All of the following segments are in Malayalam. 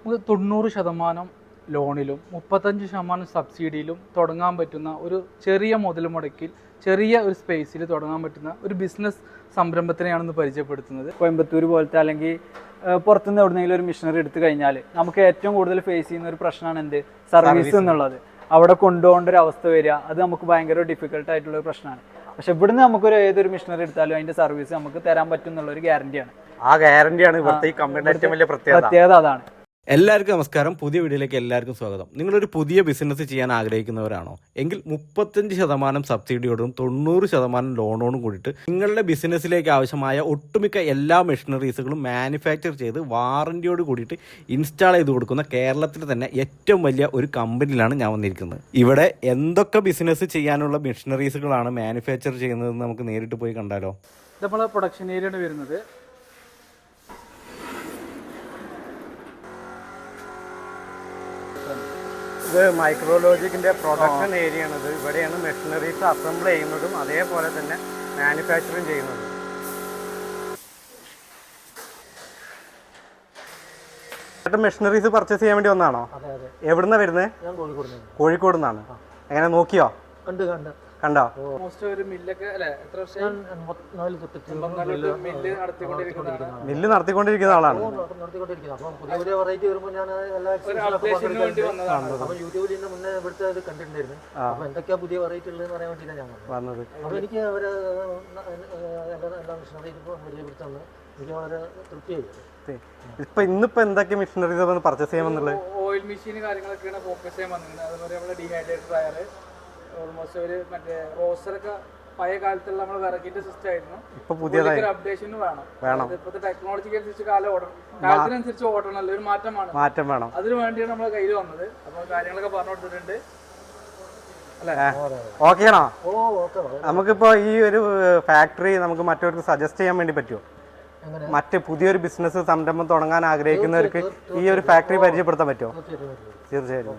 90% ലോണിലും 35% സബ്സിഡിയിലും തുടങ്ങാൻ പറ്റുന്ന ഒരു ചെറിയ മുതൽ മുടക്കിൽ ചെറിയ ഒരു സ്പേസിൽ തുടങ്ങാൻ പറ്റുന്ന ഒരു ബിസിനസ് സംരംഭത്തിനെയാണെന്ന് പരിചയപ്പെടുത്തുന്നത്. കോയമ്പത്തൂർ പോലത്തെ അല്ലെങ്കിൽ പുറത്തുനിന്ന് എവിടെയെങ്കിലും ഒരു മിഷനറി എടുത്തു കഴിഞ്ഞാൽ നമുക്ക് ഏറ്റവും കൂടുതൽ ഫേസ് ചെയ്യുന്ന ഒരു പ്രശ്നമാണ് എന്ത് സർവീസ് എന്നുള്ളത്. അവിടെ കൊണ്ടുപോകേണ്ട ഒരു അവസ്ഥ വരിക, അത് നമുക്ക് ഭയങ്കര ഡിഫിക്കൽട്ട് ആയിട്ടുള്ള ഒരു പ്രശ്നമാണ്. പക്ഷെ ഇവിടുന്ന് നമുക്കൊരു ഏതൊരു മിഷനറി എടുത്താലും അതിന്റെ സർവീസ് നമുക്ക് തരാൻ പറ്റും എന്നുള്ള ഒരു ഗ്യാരണ്ടിയാണ്. ആ ഗ്യാരണ്ടിയാണ് ഇവിടുത്തെ ഈ കമ്പനിയുടെ ഏറ്റവും വലിയ പ്രത്യേകത അതാണ്. എല്ലാവർക്കും നമസ്കാരം. പുതിയ വീഡിയോയിലേക്ക് എല്ലാവർക്കും സ്വാഗതം. നിങ്ങളൊരു പുതിയ ബിസിനസ് ചെയ്യാൻ ആഗ്രഹിക്കുന്നവരാണോ എങ്കിൽ 35% സബ്സിഡിയോടും 90% ലോണോടും കൂടിയിട്ട് നിങ്ങളുടെ ബിസിനസ്സിലേക്ക് ആവശ്യമായ ഒട്ടുമിക്ക എല്ലാ മെഷീനറീസുകളും മാനുഫാക്ചർ ചെയ്ത് വാറന്റിയോട് കൂടിയിട്ട് ഇൻസ്റ്റാൾ ചെയ്ത് കൊടുക്കുന്ന കേരളത്തിൽ തന്നെ ഏറ്റവും വലിയ ഒരു കമ്പനിയിലാണ് ഞാൻ വന്നിരിക്കുന്നത്. ഇവിടെ എന്തൊക്കെ ബിസിനസ് ചെയ്യാനുള്ള മെഷീനറീസുകളാണ് മാനുഫാക്ചർ ചെയ്യുന്നതെന്ന് നമുക്ക് നേരിട്ട് പോയി കണ്ടാലോ. ഇത് നമ്മളെ പ്രൊഡക്ഷൻ ഏരിയയാണ് വരുന്നത്. ഇത് മൈക്രോലോജിക്കിന്റെ പ്രൊഡക്ഷൻ ഏരിയ ആണ്. ഇവിടെയാണ് മെഷീനറീസ് അസംബിൾ ചെയ്യുന്നതും അതേപോലെ തന്നെ മാനുഫാക്ചറിങ് ചെയ്യുന്നതും. മെഷീനറീസ് പർച്ചേസ് ചെയ്യാൻ വേണ്ടി വന്നാണോ? എവിടുന്നാ വരുന്നത്? കോഴിക്കോട് നിന്നാണ്. എങ്ങനെ നോക്കിയോ? കണ്ടോ? മില്ല് നടത്തിക്കൊണ്ടിരിക്കുന്ന ആളാണ്. വന്നത് എനിക്ക് അവര് ഇപ്പൊ ഇന്നിപ്പോ എന്തൊക്കെ മെഷീനറീസ് പർച്ചേസ് ചെയ്യാമെന്നുള്ളത്? ഓയിൽ മെഷീൻ കാര്യങ്ങളൊക്കെയാണ് ഫോക്കസ് ചെയ്യാൻ വന്നത്. അതുപോലെ നമ്മുടെ ഡീഹൈഡ്രേറ്റർ ടയർ, ഓൾമോസ്റ്റ് ഒരു മറ്റേ റോസ്റ്ററൊക്കെ പഴയ കാലത്തുള്ള നമ്മൾ വിറകിന്റെ സിസ്റ്റം ആയിരുന്നു. ഇപ്പൊ പുതിയതായി അപ്ഡേഷൻ വേണം. ഇപ്പോഴത്തെ ടെക്നോളജിക്ക് അനുസരിച്ച് കാലത്തിനനുസരിച്ച് ഓടണമല്ലോ, ഒരു മാറ്റം വേണം. അതിനു വേണ്ടിയാണ് നമ്മളെ കയ്യിൽ വന്നത്. അപ്പൊ കാര്യങ്ങളൊക്കെ പറഞ്ഞു കൊടുത്തിട്ടുണ്ട്. ഓക്കെയാണോ? നമുക്കിപ്പോ ഈ ഒരു ഫാക്ടറി നമുക്ക് മറ്റവർക്ക് സജസ്റ്റ് ചെയ്യാൻ വേണ്ടി പറ്റുമോ? മറ്റ് പുതിയൊരു ബിസിനസ് സംരംഭം തുടങ്ങാൻ ആഗ്രഹിക്കുന്നവർക്ക് ഈ ഒരു ഫാക്ടറി പരിചയപ്പെടുത്താൻ പറ്റുമോ? തീർച്ചയായും.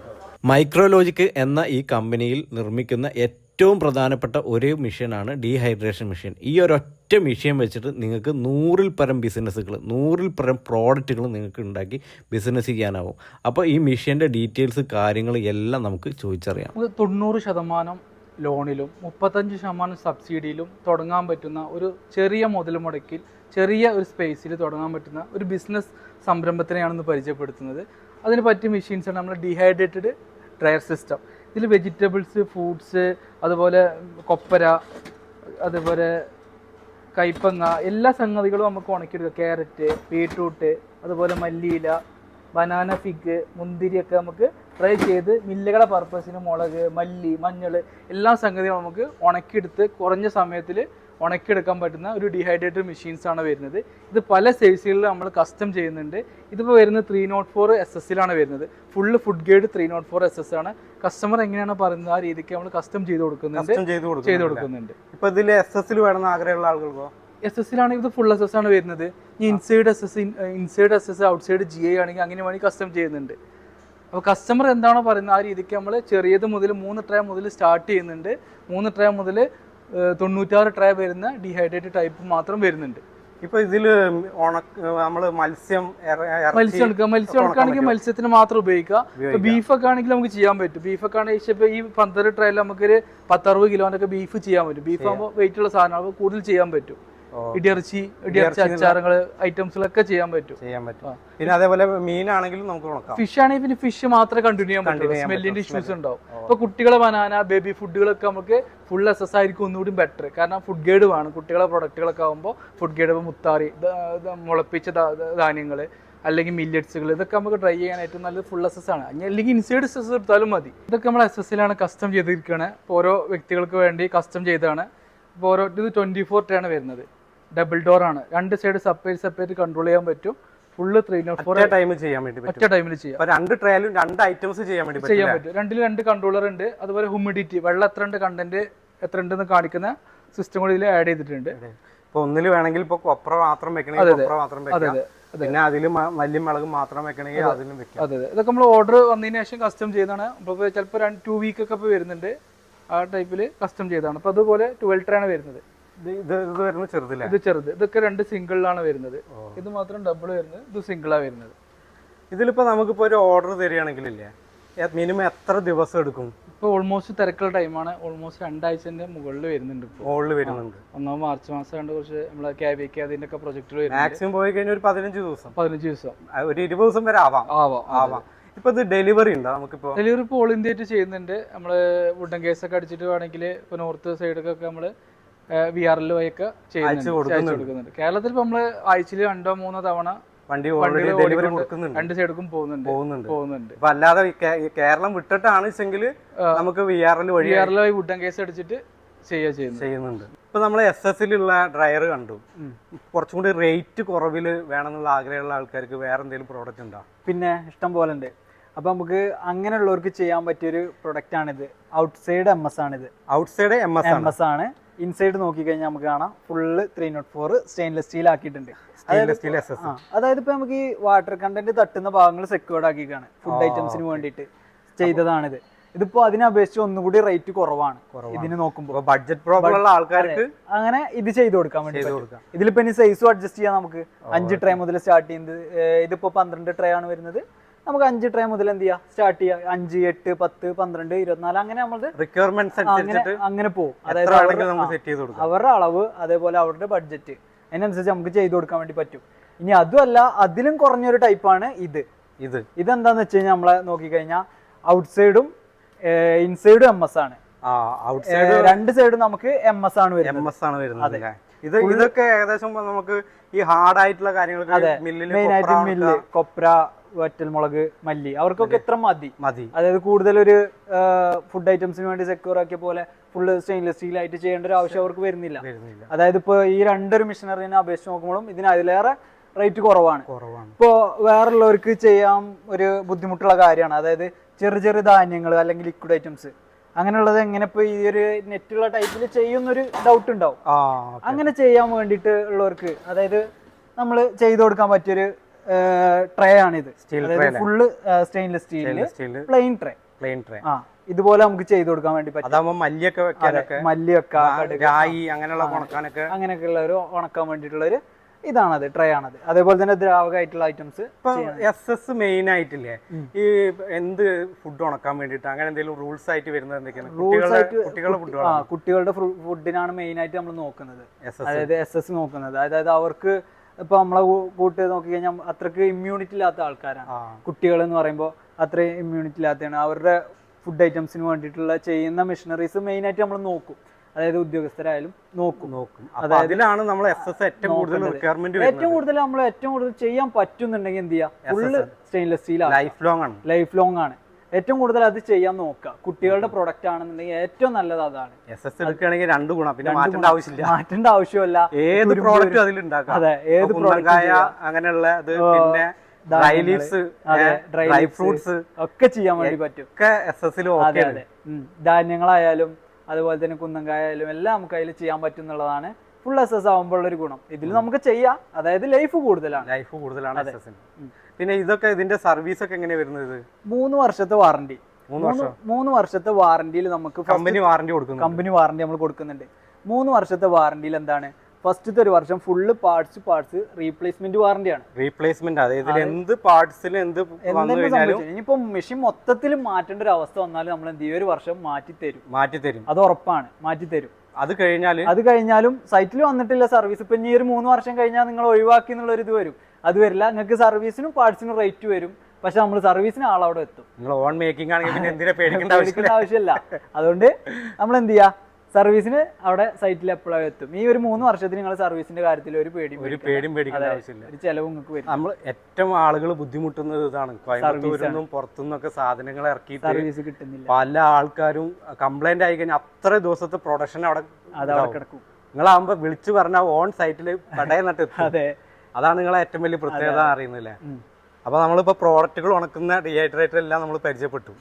മൈക്രോലോജിക് എന്ന ഈ കമ്പനിയിൽ നിർമ്മിക്കുന്ന ഏറ്റവും പ്രധാനപ്പെട്ട ഒരു മെഷീനാണ് ഡീഹൈഡ്രേഷൻ മെഷീൻ. ഈ ഒരൊറ്റ മെഷീൻ വെച്ചിട്ട് നിങ്ങൾക്ക് 100-ൽ പരം ബിസിനസ്സുകൾ, 100-ൽ പരം പ്രോഡക്റ്റുകൾ നിങ്ങൾക്ക് ഉണ്ടാക്കി ബിസിനസ് ചെയ്യാനാവും. അപ്പോൾ ഈ മെഷീൻ്റെ ഡീറ്റെയിൽസ് കാര്യങ്ങൾ എല്ലാം നമുക്ക് ചോദിച്ചറിയാം. 90% ലോണിലും 35% സബ്സിഡിയിലും തുടങ്ങാൻ പറ്റുന്ന ഒരു ചെറിയ മുതൽ മുടക്കിൽ ചെറിയ ഒരു സ്പേസിൽ തുടങ്ങാൻ പറ്റുന്ന ഒരു ബിസിനസ് സംരംഭത്തിനെയാണെന്ന് പരിചയപ്പെടുത്തുന്നത്. അതിന് പറ്റിയ മെഷീൻസാണ് നമ്മൾ ഡീഹൈഡ്രേറ്റഡ് ഡ്രയർ സിസ്റ്റം. ഇതിൽ വെജിറ്റബിൾസ്, ഫ്രൂട്ട്സ്, അതുപോലെ കൊപ്പര, അതുപോലെ കൈപ്പങ്ങ, എല്ലാ സംഗതികളും നമുക്ക് ഉണക്കിയെടുക്കാം. ക്യാരറ്റ്, ബീട്രൂട്ട്, അതുപോലെ മല്ലിയില, ബനാന, ഫിഗ്, മുന്തിരിയൊക്കെ നമുക്ക് ഫ്രൈ ചെയ്ത് മില്ലുകളെ പർപ്പസിന് മുളക്, മല്ലി, മഞ്ഞൾ എല്ലാ സംഗതികളും നമുക്ക് ഉണക്കിയെടുത്ത് കുറഞ്ഞ സമയത്തിൽ ഉണക്കിയെടുക്കാൻ പറ്റുന്ന ഒരു ഡീഹൈഡ്രേറ്റഡ് മെഷീൻസാണ് വരുന്നത്. ഇത് പല സൈസുകളിൽ നമ്മൾ കസ്റ്റം ചെയ്യുന്നുണ്ട്. ഇതിപ്പോൾ വരുന്നത് 304 SS വരുന്നത്. ഫുള്ള് ഫുഡ് ഗ്രേഡ് 304 SS ആണ്. കസ്റ്റമർ എങ്ങനെയാണ് പറയുന്നത് ആ രീതിക്ക് നമ്മൾ കസ്റ്റം ചെയ്ത് കൊടുക്കുന്നുണ്ട്. ഇപ്പോൾ ഇതിൽ SS വേണമെന്ന് ആഗ്രഹമുള്ള ആളുകൾക്കോ? SS ഇത് ഫുൾ SS ആണ് വരുന്നത്. ഈ ഇൻസൈഡ് SS ഔട്ട്സൈഡ് GI ആണെങ്കിൽ അങ്ങനെ വേണമെങ്കിൽ കസ്റ്റം ചെയ്യുന്നുണ്ട്. അപ്പോൾ കസ്റ്റമർ എന്താണോ പറയുന്നത് ആ രീതിക്ക് നമ്മൾ ചെറിയത് മുതൽ 3 ട്രേ മുതൽ സ്റ്റാർട്ട് ചെയ്യുന്നുണ്ട്. 3 ട്രേ മുതൽ 96 ട്രേ വരുന്ന ഡീഹൈഡ്രേറ്റഡ് ടൈപ്പ് മാത്രം വരുന്നുണ്ട്. ഇപ്പൊ ഇതില് നമ്മള് മത്സ്യം എടുക്കുകയാണെങ്കിൽ മത്സ്യത്തിന് മാത്രം ഉപയോഗിക്കാം. ബീഫൊക്കെ ആണെങ്കിൽ നമുക്ക് ചെയ്യാൻ പറ്റും. ബീഫൊക്കെ ആണെങ്കിൽ ഇപ്പൊ ഈ 12 ട്രേയിൽ നമുക്കൊരു 10-60 കിലോനൊക്കെ ബീഫ് ചെയ്യാൻ പറ്റും. ബീഫ് ആകുമ്പോൾ വെയിറ്റ് ഉള്ള സാധനങ്ങൾ കൂടുതൽ ചെയ്യാൻ പറ്റും. ഇടിയിറച്ചി അച്ചാറങ്ങള് ഐറ്റംസിലൊക്കെ ചെയ്യാൻ പറ്റും. പിന്നെ അതേപോലെ മീനാണെങ്കിലും നമുക്ക് ഫിഷ് ആണെങ്കിൽ പിന്നെ ഫിഷ് മാത്രമേ കണ്ടിന്യൂ ചെയ്യാൻ പറ്റുള്ളൂ. സ്മെല്ലിന്റെ ഇഷ്യൂസ് ഉണ്ടാവും. ഇപ്പൊ കുട്ടികളെ ബനാന, ബേബി ഫുഡുകളൊക്കെ നമുക്ക് ഫുൾ SS ആയിരിക്കും ഒന്നുകൂടി ബെറ്റർ. കാരണം ഫുഡ് ഗ്രേഡ് വേണം. കുട്ടികളെ പ്രൊഡക്റ്റുകളൊക്കെ ആകുമ്പോൾ ഫുഡ് ഗ്രേഡ്, മുത്താറി, മുളപ്പിച്ച ധാന്യങ്ങള് അല്ലെങ്കിൽ മില്ലറ്റ്സുകൾ, ഇതൊക്കെ നമുക്ക് ട്രൈ ചെയ്യാൻ ഏറ്റവും നല്ലത് ഫുൾ SS ആണ്. അല്ലെങ്കിൽ ഇൻസൈഡ് SS എടുത്താലും മതി. ഇതൊക്കെ നമ്മൾ SS കസ്റ്റം ചെയ്തിരിക്കുകയാണ്. ഓരോ വ്യക്തികൾക്ക് വേണ്ടി കസ്റ്റം ചെയ്തതാണ്. ഇപ്പോൾ ഓരോ ഇത് 24 ട്രേ ആണ് വരുന്നത്. ഡബിൾ ഡോർ ആണ്. 2 സൈഡ് സെപ്പറേറ്റ് കൺട്രോൾ ചെയ്യാൻ പറ്റും. ഫുള്ള് 304 ഒറ്റ ടൈമിൽ ചെയ്യാം. 2 ട്രയലും 2 ഐറ്റംസ് ചെയ്യാൻ പറ്റും. 2 കൺട്രോളർ ഉണ്ട്. അതുപോലെ ഹ്യൂമിഡിറ്റി, വെള്ളം എത്ര ഉണ്ട്, കണ്ടന്റ് എത്ര ഉണ്ടെന്ന് കാണിക്കുന്ന സിസ്റ്റം കൂടി ഇതിൽ ആഡ് ചെയ്തിട്ടുണ്ട്. ഒന്നിൽ വേണമെങ്കിൽ ഇപ്പൊ കൊപ്ര മാത്രം വെക്കണമെങ്കിൽ, പിന്നെ അതിൽ മല്ലി മുളക് മാത്രം വെക്കണമെങ്കിൽ അതിലും വെക്കാം. അതെ. ഇതൊക്കെ നമ്മൾ ഓർഡർ വന്നതിന് ശേഷം കസ്റ്റം ചെയ്താണ്. ചിലപ്പോൾ 2 വീക്ക് ഒക്കെ ഇപ്പൊ വരുന്നുണ്ട്. ആ ടൈപ്പിൽ കസ്റ്റം ചെയ്താണ്. അപ്പൊ അതുപോലെ 12 ട്രേ ആണ് വരുന്നത്. ഇത് ചെറുത്. ഇതൊക്കെ 2 സിംഗിളിലാണ് വരുന്നത്. ഇത് മാത്രം ഡബിൾ വരുന്നത്. ഇത് സിംഗിളാണ് വരുന്നത്. ഇതിലിപ്പോ നമുക്കിപ്പോ ഒരു ഓർഡർ തരികയാണെങ്കിലില്ലേ മിനിമം എത്ര ദിവസം എടുക്കും? ഇപ്പോൾ ഓൾമോസ്റ്റ് തിരക്കുള്ള ടൈമാണ്. ഓൾമോസ്റ്റ് 2 ആഴ്ചന്റെ മുകളിൽ വരുന്നുണ്ട്. ഇപ്പോൾ മുകളിൽ വരുന്നുണ്ട്. ഒന്നാം മാർച്ച് മാസം കണ്ട് കുറച്ച് നമ്മളെ ക്യാബിക്ക് അതിന്റെ ഒക്കെ പ്രൊജക്ടുകൾ മാക്സിമം പോയി കഴിഞ്ഞാൽ ഒരു 15 ദിവസം, 15 ദിവസം, ഒരു 20 ദിവസം വരെ ആവാം. ഇപ്പൊ ഇത് ഡെലിവറി ഉണ്ടോ? നമുക്കിപ്പോ ഡെലിവറി ഇപ്പോൾ ഓൾ ഇന്ത്യ ആയിട്ട് ചെയ്യുന്നുണ്ട്. നമ്മള് വുഡൻ കേസൊക്കെ അടിച്ചിട്ട് വേണമെങ്കിൽ ഇപ്പൊ നോർത്ത് സൈഡൊക്കെ നമ്മള് VR വഴിയൊക്കെ കൊടുക്കുന്നുണ്ട്. കേരളത്തിൽ ഇപ്പൊ നമ്മള് ആഴ്ചയിൽ 2-3 തവണ വണ്ടി ഡെലിവറി കൊടുക്കുന്നുണ്ട്. 2 സൈഡും പോകുന്നുണ്ട്. അപ്പൊ അല്ലാതെ കേരളം വിട്ടിട്ടാണ് നമുക്ക് VR വഴി വുഡൻ കേസ് അടിച്ചിട്ട് ചെയ്യുന്നുണ്ട്. ഇപ്പൊ നമ്മൾ SS-ലുള്ള ഡ്രയർ കണ്ടു. കുറച്ചും കൂടി റേറ്റ് കുറവിൽ വേണമെന്നുള്ള ആഗ്രഹമുള്ള ആൾക്കാർക്ക് വേറെ എന്തെങ്കിലും പ്രോഡക്റ്റ് ഉണ്ടോ? പിന്നെ ഇഷ്ടം പോലെ ഉണ്ട്. അപ്പൊ നമുക്ക് അങ്ങനെയുള്ളവർക്ക് ചെയ്യാൻ പറ്റിയൊരു പ്രൊഡക്റ്റ് ആണിത്. ഔട്ട്സൈഡ് MS ആണിത്. ഔട്ട്സൈഡ് MS ആണ്. ഇൻസൈഡ് നോക്കി കഴിഞ്ഞാൽ നമുക്ക് കാണാം ഫുള്ള് 304 സ്റ്റെയിൻലെസ് സ്റ്റീൽ ആക്കിയിട്ടുണ്ട്. അതായത് ഇപ്പൊ നമുക്ക് ഈ വാട്ടർ കണ്ടന്റ് തട്ടുന്ന ഭാഗങ്ങൾ സെക്യൂർഡ് ആക്കിക്കാണ്. ഫുഡ് ഐറ്റംസിന് വേണ്ടിയിട്ട് ചെയ്തതാണിത്. ഇതിപ്പോ അതിനെ അപേക്ഷിച്ച് ഒന്നുകൂടി റേറ്റ് കുറവാണ് ഇതിന് നോക്കുമ്പോൾ. ബഡ്ജറ്റ് പ്രോബ്ലം ഉള്ള ആൾക്കാർക്ക് അങ്ങനെ ഇത് ചെയ്ത് കൊടുക്കാൻ വേണ്ടി ഇതിലിപ്പോ ഇനി സൈസും അഡ്ജസ്റ്റ് ചെയ്യാം. നമുക്ക് 5 ട്രേ മുതൽ സ്റ്റാർട്ട് ചെയ്യുന്നത്. ഇതിപ്പോ 12 ട്രേ ആണ് വരുന്നത്. നമുക്ക് 5 ട്രേ മുതൽ എന്ത് ചെയ്യാം, സ്റ്റാർട്ട് ചെയ്യാം. 5, 8, 10, 12, 24 അങ്ങനെ നമ്മളത് അങ്ങനെ പോകും. അതായത് അവരുടെ അളവ് അതേപോലെ അവരുടെ ബഡ്ജറ്റ് അതിനനുസരിച്ച് നമുക്ക് ചെയ്തു കൊടുക്കാൻ വേണ്ടി പറ്റും. ഇനി അതുമല്ല, അതിലും കുറഞ്ഞൊരു ടൈപ്പാണ് ഇതെന്താന്ന് വെച്ച് കഴിഞ്ഞാൽ നമ്മളെ നോക്കിക്കഴിഞ്ഞാൽ ഔട്ട്സൈഡും ഇൻസൈഡും MS ആണ്. രണ്ട് സൈഡും നമുക്ക് MS ആണ് വരുന്നത്. ഇതൊക്കെ ഏകദേശം നമുക്ക് ഈ ഹാർഡ് ആയിട്ടുള്ള കാര്യങ്ങളൊക്കെ മെയിൻ ആയിട്ട് മില്ല്, കൊപ്ര, വറ്റൽമുളക്, മല്ലി അവർക്കൊക്കെ എത്ര മതി. അതായത് കൂടുതലൊരു ഫുഡ് ഐറ്റംസിന് വേണ്ടി സെക്യൂർ ആക്കിയ പോലെ ഫുള്ള് സ്റ്റെയിൻലെസ് സ്റ്റീൽ ആയിട്ട് ചെയ്യേണ്ട ഒരു ആവശ്യം അവർക്ക് വരുന്നില്ല. അതായത് ഇപ്പൊ ഈ രണ്ടൊരു മെഷീനറിനെ അപേക്ഷിച്ച് നോക്കുമ്പോഴും ഇതിന് അതിലേറെ റേറ്റ് കുറവാണ്. ഇപ്പോ വേറുള്ളവർക്ക് ചെയ്യാൻ ഒരു ബുദ്ധിമുട്ടുള്ള കാര്യമാണ്. അതായത് ചെറിയ ധാന്യങ്ങൾ അല്ലെങ്കിൽ ലിക്വിഡ് ഐറ്റംസ് അങ്ങനെയുള്ളത് എങ്ങനെ ഇപ്പൊ ഈ ഒരു നെറ്റുള്ള ടൈപ്പിൽ ചെയ്യുന്നൊരു ഡൗട്ട് ഉണ്ടാവും. അങ്ങനെ ചെയ്യാൻ വേണ്ടിയിട്ട് ഉള്ളവർക്ക് അതായത് നമ്മൾ ചെയ്തു കൊടുക്കാൻ പറ്റിയൊരു ട്രേ ആണിത്. ഫുള്ള് സ്റ്റെയിൻലെസ് സ്റ്റീലില് പ്ലെയിൻ ട്രേ. ഇതുപോലെ നമുക്ക് ചെയ്തു കൊടുക്കാൻ വേണ്ടി പറ്റും. മല്ലി വെക്കാം, അങ്ങനെയൊക്കെ ഉള്ള ഒരു ഉണക്കാൻ വേണ്ടിയിട്ടുള്ള ഒരു ഇതാണത്, ട്രേ ആണത്. അതേപോലെ തന്നെ ദ്രാവകമായിട്ടുള്ള ഐറ്റംസ്. SS മെയിൻ ആയിട്ടില്ലേ ഈ എന്ത് ഫുഡ് ഉണക്കാൻ വേണ്ടിട്ട് അങ്ങനെ എന്തെങ്കിലും റൂൾസ് ആയിട്ട് വരുന്നത് എന്തൊക്കെയാണ്? കുട്ടികളുടെ ഫുഡിനാണ് മെയിൻ ആയിട്ട് നമ്മൾ നോക്കുന്നത്. അതായത് SS നോക്കുന്നത്. അതായത് അവർക്ക് ഇപ്പൊ നമ്മളെ കൂട്ട് നോക്കി കഴിഞ്ഞാൽ അത്രക്ക് ഇമ്മ്യൂണിറ്റി ഇല്ലാത്ത ആൾക്കാരാണ് കുട്ടികൾ എന്ന് പറയുമ്പോൾ. അത്രയും ഇമ്മ്യൂണിറ്റി ഇല്ലാത്തതാണ്. അവരുടെ ഫുഡ് ഐറ്റംസിന് വേണ്ടിയിട്ടുള്ള ചെയ്യുന്ന മെഷീനറീസ് മെയിൻ ആയിട്ട് നമ്മൾ നോക്കും. അതായത് ഉദ്യോഗസ്ഥരായാലും നോക്കും. അതിലാണ് നമ്മൾ ഏറ്റവും കൂടുതൽ നമ്മൾ ഏറ്റവും കൂടുതൽ ചെയ്യാൻ പറ്റുന്നുണ്ടെങ്കിൽ എന്ത് ചെയ്യാം, full stainless steel life long ആണ്. ഏറ്റവും കൂടുതൽ അത് ചെയ്യാൻ നോക്കുക. കുട്ടികളുടെ പ്രൊഡക്റ്റ് ആണെന്നുണ്ടെങ്കിൽ ഏറ്റവും നല്ലത് അതാണ്. മാറ്റേണ്ട ആവശ്യമില്ല. ഏത് പ്രോഡക്റ്റും അതിലുണ്ടാക്കാം. അതെ, ഏത് അങ്ങനെയുള്ള ഡ്രൈ ഫ്രൂട്ട്സ് ഒക്കെ ചെയ്യാൻ വേണ്ടി പറ്റും. ധാന്യങ്ങളായാലും അതുപോലെ തന്നെ കുന്നങ്കായ ആയാലും എല്ലാം നമുക്ക് അതിൽ ചെയ്യാൻ പറ്റും എന്നുള്ളതാണ് ഫുൾ SS ആവുമ്പോൾ ഉള്ളൊരു ഗുണം. ഇതിൽ നമുക്ക് ചെയ്യാം. അതായത് ലൈഫ് കൂടുതലാണ്. പിന്നെ ഇതൊക്കെ ഇതിന്റെ സർവീസ് ഒക്കെ എങ്ങനെയാ വരുന്നത്? 3 വർഷത്തെ വാറണ്ടി. 3 വർഷത്തെ വാറണ്ടിയിൽ നമുക്ക് കമ്പനി വാറണ്ടി നമ്മൾ കൊടുക്കുന്നുണ്ട്. 3 വർഷത്തെ വാറണ്ടിയിൽ എന്താണ്, ഫസ്റ്റത്തെ ഒരു വർഷം ഫുള്ള് പാർട്സ് റീപ്ലേസ്മെന്റ് വാറണ്ടിയാണ്. എന്ത് പാർട്സിലും ഇനിയിപ്പോ മെഷീൻ മൊത്തത്തിൽ മാറ്റേണ്ട ഒരു അവസ്ഥ വന്നാലും നമ്മൾ എന്ത് ചെയ്യും, ഒരു വർഷം മാറ്റി തരും. അത് ഉറപ്പാണ്, മാറ്റി തരും. അത് കഴിഞ്ഞാലും സൈറ്റിൽ വന്നിട്ടില്ല സർവീസ്. ഇപ്പൊ ഇനി ഒരു 3 വർഷം കഴിഞ്ഞാൽ നിങ്ങൾ ഒഴിവാക്കി എന്നുള്ള ഒരു ഇത് വരും. അത് വരില്ല. നിങ്ങൾക്ക് സർവീസിനും പാർട്സിനും റേറ്റ് വരും. പക്ഷെ നമ്മൾ സർവീസിന് ആളവിടെ എത്തും. പേടിക്കേണ്ട ആവശ്യമില്ല. അതുകൊണ്ട് നമ്മൾ എന്ത് ചെയ്യാ, സർവീസിന് അവിടെ സൈറ്റിൽ എപ്പോഴും എത്തും. ഈ ഒരു 3 വർഷത്തിന് നിങ്ങൾ സർവീസിന്റെ കാര്യത്തിൽ ഒരു പേടിയും പേടിക്കേണ്ട ആവശ്യമില്ല. ഒരു ചെലവ് നിങ്ങൾക്ക് വരും. നമ്മൾ ഏറ്റവും ആളുകൾ ബുദ്ധിമുട്ടുന്നത് ഇതാണ്, കോയമ്പത്തൂരിൽ പുറത്തുനിന്നൊക്കെ സാധനങ്ങൾ ഇറക്കി സർവീസ് കിട്ടുന്നില്ല. പല ആൾക്കാരും കംപ്ലൈന്റ് ആയി കഴിഞ്ഞാൽ അത്ര ദിവസത്തെ പ്രൊഡക്ഷൻ അവിടെ കിടക്കും. നിങ്ങളാകുമ്പോ വിളിച്ചു പറഞ്ഞാൽ ഓൺ സൈറ്റിൽ കടയിൽ നട്ട്. അതാണ് നിങ്ങളെ ഏറ്റവും വലിയ പ്രത്യേകത അറിയുന്നില്ലേ. അപ്പൊ നമ്മളിപ്പോ പ്രോഡക്റ്റുകൾ ഉണക്കുന്ന ഡീഹൈഡ്രേറ്റർ എല്ലാം നമ്മൾ പരിചയപ്പെട്ടു.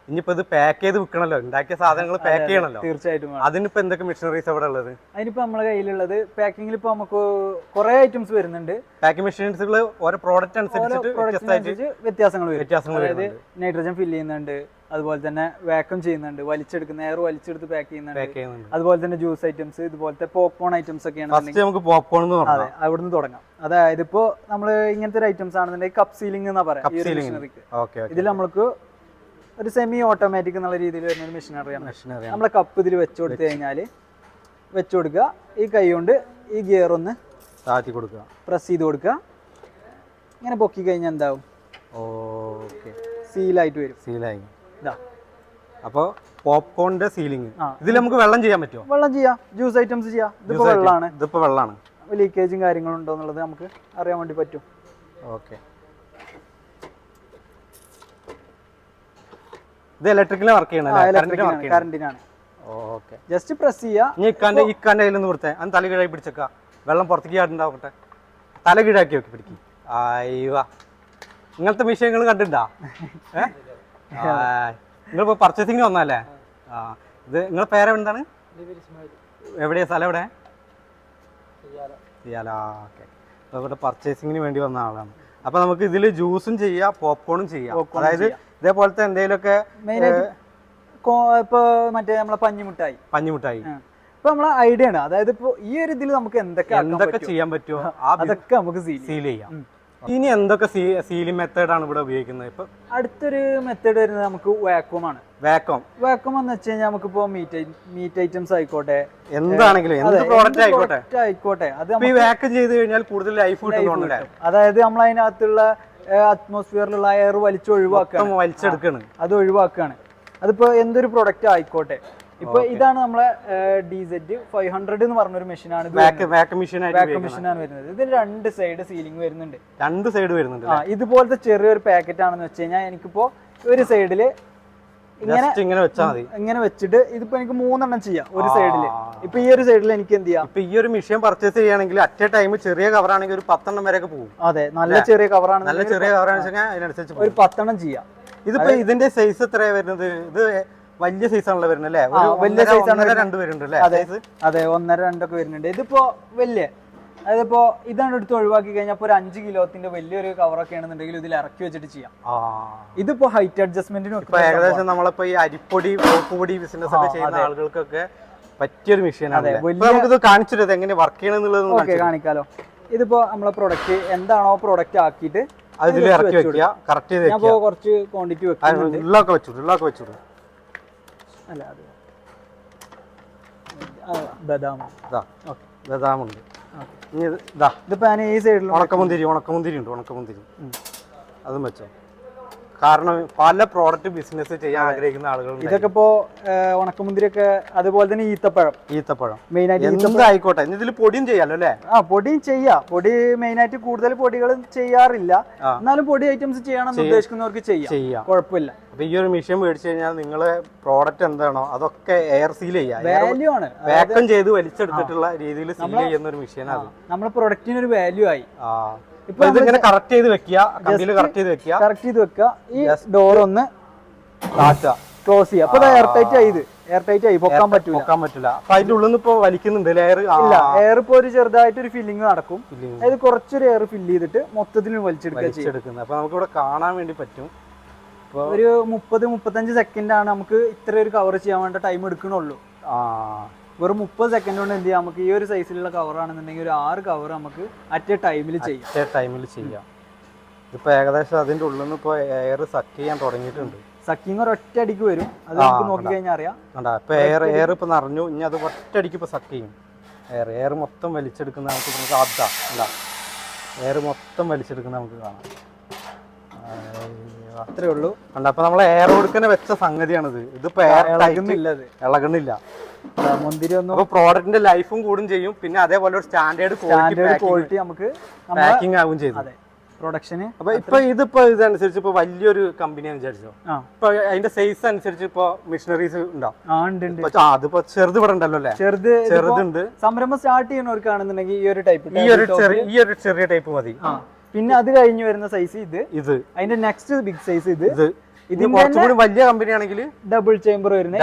ഇനിയിപ്പോ ഇത് പാക്ക് ചെയ്ത് വിൽക്കണല്ലോ, ഉണ്ടാക്കിയ സാധനങ്ങൾ പാക്ക് ചെയ്യണല്ലോ. തീർച്ചയായിട്ടും. അതിനിപ്പോ എന്തൊക്കെ മെഷീനറീസ് അവിടെ ഉള്ളത്? അതിനിപ്പോ നമ്മുടെ കയ്യിലുള്ളത് പാക്കിങ്ങിൽ ഇപ്പൊ നമുക്ക് കുറെ ഐറ്റംസ് വരുന്നുണ്ട്. പാക്കിംഗ് മെഷീൻസുകൾ ഓരോ പ്രോഡക്റ്റ് അനുസരിച്ച് വ്യത്യാസങ്ങൾ വരും. അതായത് നൈട്രജൻ ഫില്ല് ചെയ്യുന്നുണ്ട്, അതുപോലെ തന്നെ വാക്യൂം ചെയ്യുന്നുണ്ട്, വലിച്ചെടുക്കുന്ന എയർ വലിച്ചെടുത്ത് പാക്ക് ചെയ്യുന്നുണ്ട്. ചെയ്യുന്നുണ്ട്. അതുപോലെ തന്നെ ജ്യൂസ് ഐറ്റംസ്, ഇതുപോലത്തെ പോപ്കോൺ ഐറ്റംസ് ഒക്കെയാണ്. ഫസ്റ്റ് നമുക്ക് പോപ്കോൺ എന്ന് അതെ, പറയാം. അവിടുന്ന് തുടങ്ങാം. അതായത് ഇപ്പോ നമ്മള് ഇങ്ങനത്തെ ഒരു ഐറ്റംസ് ആണെന്നുണ്ടെങ്കിൽ കപ്പ് സീലിംഗ് എന്നാ പറയാം ഈ ഒരു മെഷീനറിക്ക്. ഇതിൽ നമ്മൾക്ക് ഒരു സെമി ഓട്ടോമാറ്റിക് എന്നുള്ള രീതിയിൽ വരുന്ന ഒരു മെഷീനറിയാണ്. നമ്മളെ കപ്പ് ഇതിൽ വെച്ചു കൊടുത്തു കഴിഞ്ഞാൽ വെച്ചു കൊടുക്കുക, ഈ കൈ കൊണ്ട് ഈ ഗിയർ ഒന്ന് താഴ്ത്തി കൊടുക്കുക, പ്രസ് ചെയ്ത് കൊടുക്കുക. ഇങ്ങനെ പൊക്കി കഴിഞ്ഞാൽ എന്താവും? ഓക്കെ, സീലായിട്ട് വരും. സീലായി. ഇതാ അപ്പോൾ പോപ്കോണിന്റെ സീലിംഗ്. ഇതിൽ നമുക്ക് വെള്ളം ചെയ്യാൻ പറ്റുമോ? വെള്ളം ചെയ്യാം, ജ്യൂസ് ഐറ്റംസ് ചെയ്യാം. ഇതിപ്പോ വെള്ളമാണ്, ഇതിപ്പോ വെള്ളമാണ്. ലീക്കേജും കാര്യങ്ങളും ഉണ്ടോ എന്നുള്ളത് നമുക്ക് അറിയാൻ വേണ്ടി പറ്റും. ഓക്കെ, ഇത് ഇലക്ട്രിക്കലി വർക്ക് ചെയ്യണം, കറണ്ടിനാണ്. ഓക്കെ, ജസ്റ്റ് പ്രസ് ചെയ്യാ. ഇക്കാന്റെ കയ്യിൽ നിന്ന് കൊടുത്തേ, അത് തല കീഴായി പിടിച്ചേക്ക, വെള്ളം പുറത്തേക്ക് ആടുണ്ടാവട്ടെ, തല കീഴാക്കി നോക്കി പിടിക്കും. അയ്യോ, ഇങ്ങനത്തെ വിഷയങ്ങൾ കണ്ടിട്ടുണ്ടാ? നിങ്ങളിപ്പോ പർച്ചേസിങ്ങിന് വന്നല്ലേ? ഇത് നിങ്ങളെ പേരെന്താണ്? എവിടെയാ സ്ഥലം? എവിടെ? ഓക്കെ, അപ്പോൾ ഇവിടെ പർച്ചേസിങ്ങിന് വേണ്ടി വന്ന ആളാണ്. അപ്പൊ നമുക്ക് ഇതിൽ ജ്യൂസും ചെയ്യാം, പോപ്കോണും ചെയ്യാം. അതായത് ഇതേപോലത്തെ എന്തെങ്കിലുമൊക്കെ ഇപ്പൊ മറ്റേ നമ്മളെ പഞ്ഞിമുട്ടായി ഇപ്പൊ നമ്മളെ ഐഡിയ ആണ്. അതായത് ഇപ്പൊ ഈ ഒരു ഇതിൽ നമുക്ക് എന്തൊക്കെ ചെയ്യാൻ പറ്റുമോ അതൊക്കെ നമുക്ക് സീൽ ചെയ്യാം. ഇനി എന്തൊക്കെ സീലിംഗ് മെത്തേഡ് ആണ് ഇവിടെ ഉപയോഗിക്കുന്നത്? ഇപ്പൊ അടുത്തൊരു മെത്തേഡ് വരുന്നത് നമുക്ക് വാക്യൂം ആണ്. വാക്യൂം എന്ന് വെച്ച് കഴിഞ്ഞാൽ നമുക്കിപ്പോ മീറ്റ് ഐറ്റംസ് ആയിക്കോട്ടെ, എന്താണെങ്കിലും എന്ത് പ്രോഡക്റ്റ് ആയിക്കോട്ടെ അത് വാക്യൂം ചെയ്ത് കഴിഞ്ഞാൽ കൂടുതൽ ലൈഫ് കിട്ടുന്നുണ്ട്. അതായത് നമ്മൾ അതിനകത്തുള്ള അറ്റ്മോസ്ഫിയറിലുള്ള എയർ വലിച്ചെടുക്കാണ്, അത് ഒഴിവാക്കുകയാണ്. അതിപ്പോ എന്തൊരു പ്രൊഡക്റ്റ് ആയിക്കോട്ടെ. ഇപ്പൊ ഇതാണ് നമ്മളെ DZ500 എന്ന് പറഞ്ഞൊരു മെഷീനാണ്. വാക്യൂം മെഷീനാണ് വരുന്നത്. ഇതിന് രണ്ട് സൈഡ് സീലിംഗ് വരുന്നുണ്ട്. ഇതുപോലത്തെ ചെറിയൊരു പാക്കറ്റ് ആണെന്ന് വെച്ച് കഴിഞ്ഞാൽ എനിക്കിപ്പോ ഒരു സൈഡില് ഇങ്ങനെ വെച്ചിട്ട് ഇതിപ്പോ എനിക്ക് 3 എണ്ണം ചെയ്യാം ഒരു സൈഡില്. ഇപ്പൊ ഈ ഒരു സൈഡിൽ എനിക്ക് എന്ത് ചെയ്യാം? ഇപ്പൊ ഈ ഒരു മെഷീൻ പർച്ചേസ് ചെയ്യുകയാണെങ്കിൽ അറ്റ് എ ടൈം ചെറിയ കവർ ആണെങ്കിൽ ഒരു 10 എണ്ണം വരെയൊക്കെ പോകും. അതെ, നല്ല ചെറിയ കവറാണ്, അതിനനുസരിച്ച് ഒരു 10 എണ്ണം ചെയ്യാം. ഇതിപ്പോ ഇതിന്റെ സൈസ് എത്രയാ വരുന്നത്? ഇത് വലിയ സൈസ് ആണല്ലോ വരുന്നത് അല്ലേ? വലിയ സൈസ് ആണ്, 2 വരുന്നുണ്ട്. അതെ, 1.5 2 ഒക്കെ വരുന്നുണ്ട്. ഇതിപ്പോ വലിയ, അതിപ്പോ ഇതാണ് എടുത്ത് ഒഴിവാക്കി കഴിഞ്ഞാൽ ഒരു 5 കിലോത്തിന്റെ വലിയൊരു കവറൊക്കെ ആണെന്നുണ്ടെങ്കിൽ ഇതിൽ ഇറക്കി വെച്ചിട്ട് ചെയ്യാം. ഇതിപ്പോ ഹൈറ്റ് അഡ്ജസ്റ്റ്മെന്റിനും ഏകദേശം നമ്മളിപ്പോ ഈ അരിപ്പൊടി പൊടി ബിസിനസ് ഒക്കെ ചെയ്യുന്ന ആളുകൾക്കൊക്കെ പറ്റിയൊരു മെഷീനാണ്. നമുക്കിത് കാണിച്ചിട്ട് എങ്ങനെ വർക്ക് ചെയ്യണമെന്നുള്ളത് കാണിക്കാലോ. ഇതിപ്പോ നമ്മളെ പ്രൊഡക്റ്റ് എന്താണോ പ്രൊഡക്റ്റ് ആക്കിയിട്ട് അതിൽ ഇറക്കി വെക്കുക, കറക്റ്റ് ചെയ്ത് ഞാൻ കുറച്ച് ക്വാണ്ടിറ്റി വെക്കുന്നുണ്ട്. ഉള്ളൊക്കെ വെച്ചു അല്ല, അത് ബദാമുണ്ട്. ഇതിപ്പോ ഞാൻ ഈ സൈഡിൽ ഉണക്കമുന്തിരി ഉണ്ട്, അതും വെച്ചോ. കാരണം പല പ്രോഡക്റ്റ് ബിസിനസ് ചെയ്യാൻ ആഗ്രഹിക്കുന്ന ആളുകളുണ്ട്. ഇതൊക്കെ ഇപ്പോ ഉണക്കമുന്തിരിയൊക്കെ, അതുപോലെ തന്നെ ഈത്തപ്പഴം മെയിൻ ആയിട്ട് എന്തായിക്കോട്ടെ. ഇതിൽ പൊടിയും ചെയ്യാലോ അല്ലേ? പൊടിയും ചെയ്യാം. പൊടി മെയിൻ ആയിട്ട് കൂടുതൽ പൊടികളും ചെയ്യാറില്ല, എന്നാലും പൊടി ഐറ്റംസ് ചെയ്യണമെന്ന് ഉദ്ദേശിക്കുന്നവർക്ക് ചെയ്യാം, കുഴപ്പമില്ല. അപ്പൊ ഈ ഒരു മെഷീൻ മേടിച്ചു കഴിഞ്ഞാൽ നിങ്ങളെ പ്രോഡക്റ്റ് എന്താണോ അതൊക്കെ എയർ സീൽ ചെയ്യാം. വാല്യൂ ആണ്, വാക്യൂം ചെയ്ത് വലിച്ചെടുത്തിട്ടുള്ള രീതിയിൽ സീൽ ചെയ്യുന്ന ഒരു മെഷീനാണ്. നമ്മുടെ പ്രൊഡക്റ്റിന് ഒരു വാല്യൂ ആയി. ഇപ്പൊ ഇതിങ്ങനെ കറക്റ്റ് ചെയ്ത് വെക്കുക, കമ്പിയിൽ കറക്റ്റ് ചെയ്ത് വെക്കുക. ഈ ഡോർ ഒന്ന് ക്ലോസ് ചെയ്യുക. അപ്പൊ എയർ ടൈറ്റ് ആയി, പൊക്കാൻ പറ്റില്ല. അപ്പൊ അതിന്റെ ഉള്ളിൽ നിന്ന് ഇപ്പൊ വലിക്കുന്നുണ്ട് എയർ. ഇല്ല, എയർ ഇപ്പൊ ഒരു ചെറുതായിട്ട് ഒരു ഫില്ലിങ് നടക്കും. അതായത് കുറച്ചൊരു എയർ ഫില്ല് ചെയ്തിട്ട് മൊത്തത്തിൽ വലിച്ചെടുക്കുന്നത്. അപ്പൊ നമുക്ക് ഇവിടെ കാണാൻ വേണ്ടി പറ്റും. ഒരു 30-35 സെക്കൻഡാണ് നമുക്ക് ഇത്ര ഒരു കവർ ചെയ്യാൻ വേണ്ട ടൈം എടുക്കണുള്ളൂ. വെറും 30 സെക്കൻഡ് കൊണ്ട് എന്ത് ചെയ്യാം? നമുക്ക് ഈ ഒരു സൈസിലുള്ള കവർ ആണെന്നുണ്ടെങ്കിൽ ഒരു 6 കവർ നമുക്ക് അറ്റ് എ ടൈമിൽ ചെയ്യാം. ഇപ്പൊ ഏകദേശം അതിന്റെ ഉള്ളിൽ നിന്ന് ഇപ്പൊ എയർ സക്ക് ചെയ്യാൻ തുടങ്ങിയിട്ടുണ്ട്. സക്കിങ് ഒരൊറ്റ അടിക്ക് വരും, അത് നമുക്ക് നോക്കി കഴിഞ്ഞാൽ അറിയാം. ഇപ്പൊ എയർ ഇപ്പൊ നിറഞ്ഞു, ഇനി അത് ഒറ്റ അടിക്ക് ഇപ്പൊ സക്ക് ചെയ്യും. എയർ മൊത്തം വലിച്ചെടുക്കുന്ന നമുക്ക് എയർ മൊത്തം വലിച്ചെടുക്കുന്ന നമുക്ക് കാണാം. അത്രേ ഉള്ളൂ. അപ്പൊ നമ്മളെ എയർ കൊടുക്കുന്ന വെച്ച സംഗതിയാണിത്. ഇതിപ്പോ ഇളകണില്ല. മുന്തിരി ഒന്നും പ്രോഡക്റ്റിന്റെ ലൈഫും കൂടും ചെയ്യും. പിന്നെ അതേപോലെ ഒരു സ്റ്റാൻഡേർഡ് ക്വാളിറ്റി നമുക്ക് പാക്കിംഗ് ആവും ചെയ്തു പ്രൊഡക്ഷന്. അപ്പൊ ഇതിപ്പോ ഇതനുസരിച്ച് ഇപ്പൊ വലിയൊരു കമ്പനി വിചാരിച്ചോ, ഇപ്പൊ അതിന്റെ സൈസ് അനുസരിച്ച് ഇപ്പൊ മെഷീനറീസ് ഉണ്ടാവും. അതിപ്പോ ചെറുത് ഇവിടെ ഉണ്ടല്ലോ അല്ലെ? ചെറുതുണ്ട്. സംരംഭം സ്റ്റാർട്ട് ചെയ്യുന്നവർക്കാണെന്നുണ്ടെങ്കിൽ ഈ ഒരു ടൈപ്പ്, ഈ ഒരു ചെറിയ ടൈപ്പ് മതി. പിന്നെ അത് കഴിഞ്ഞ് വരുന്ന സൈസ് ഇത്. അതിന്റെ നെക്സ്റ്റ് ബിഗ് സൈസ് ഇത്. കുറച്ചുകൂടി വലിയ കമ്പനി ആണെങ്കിൽ ഡബിൾ ചേംബർ വരുന്ന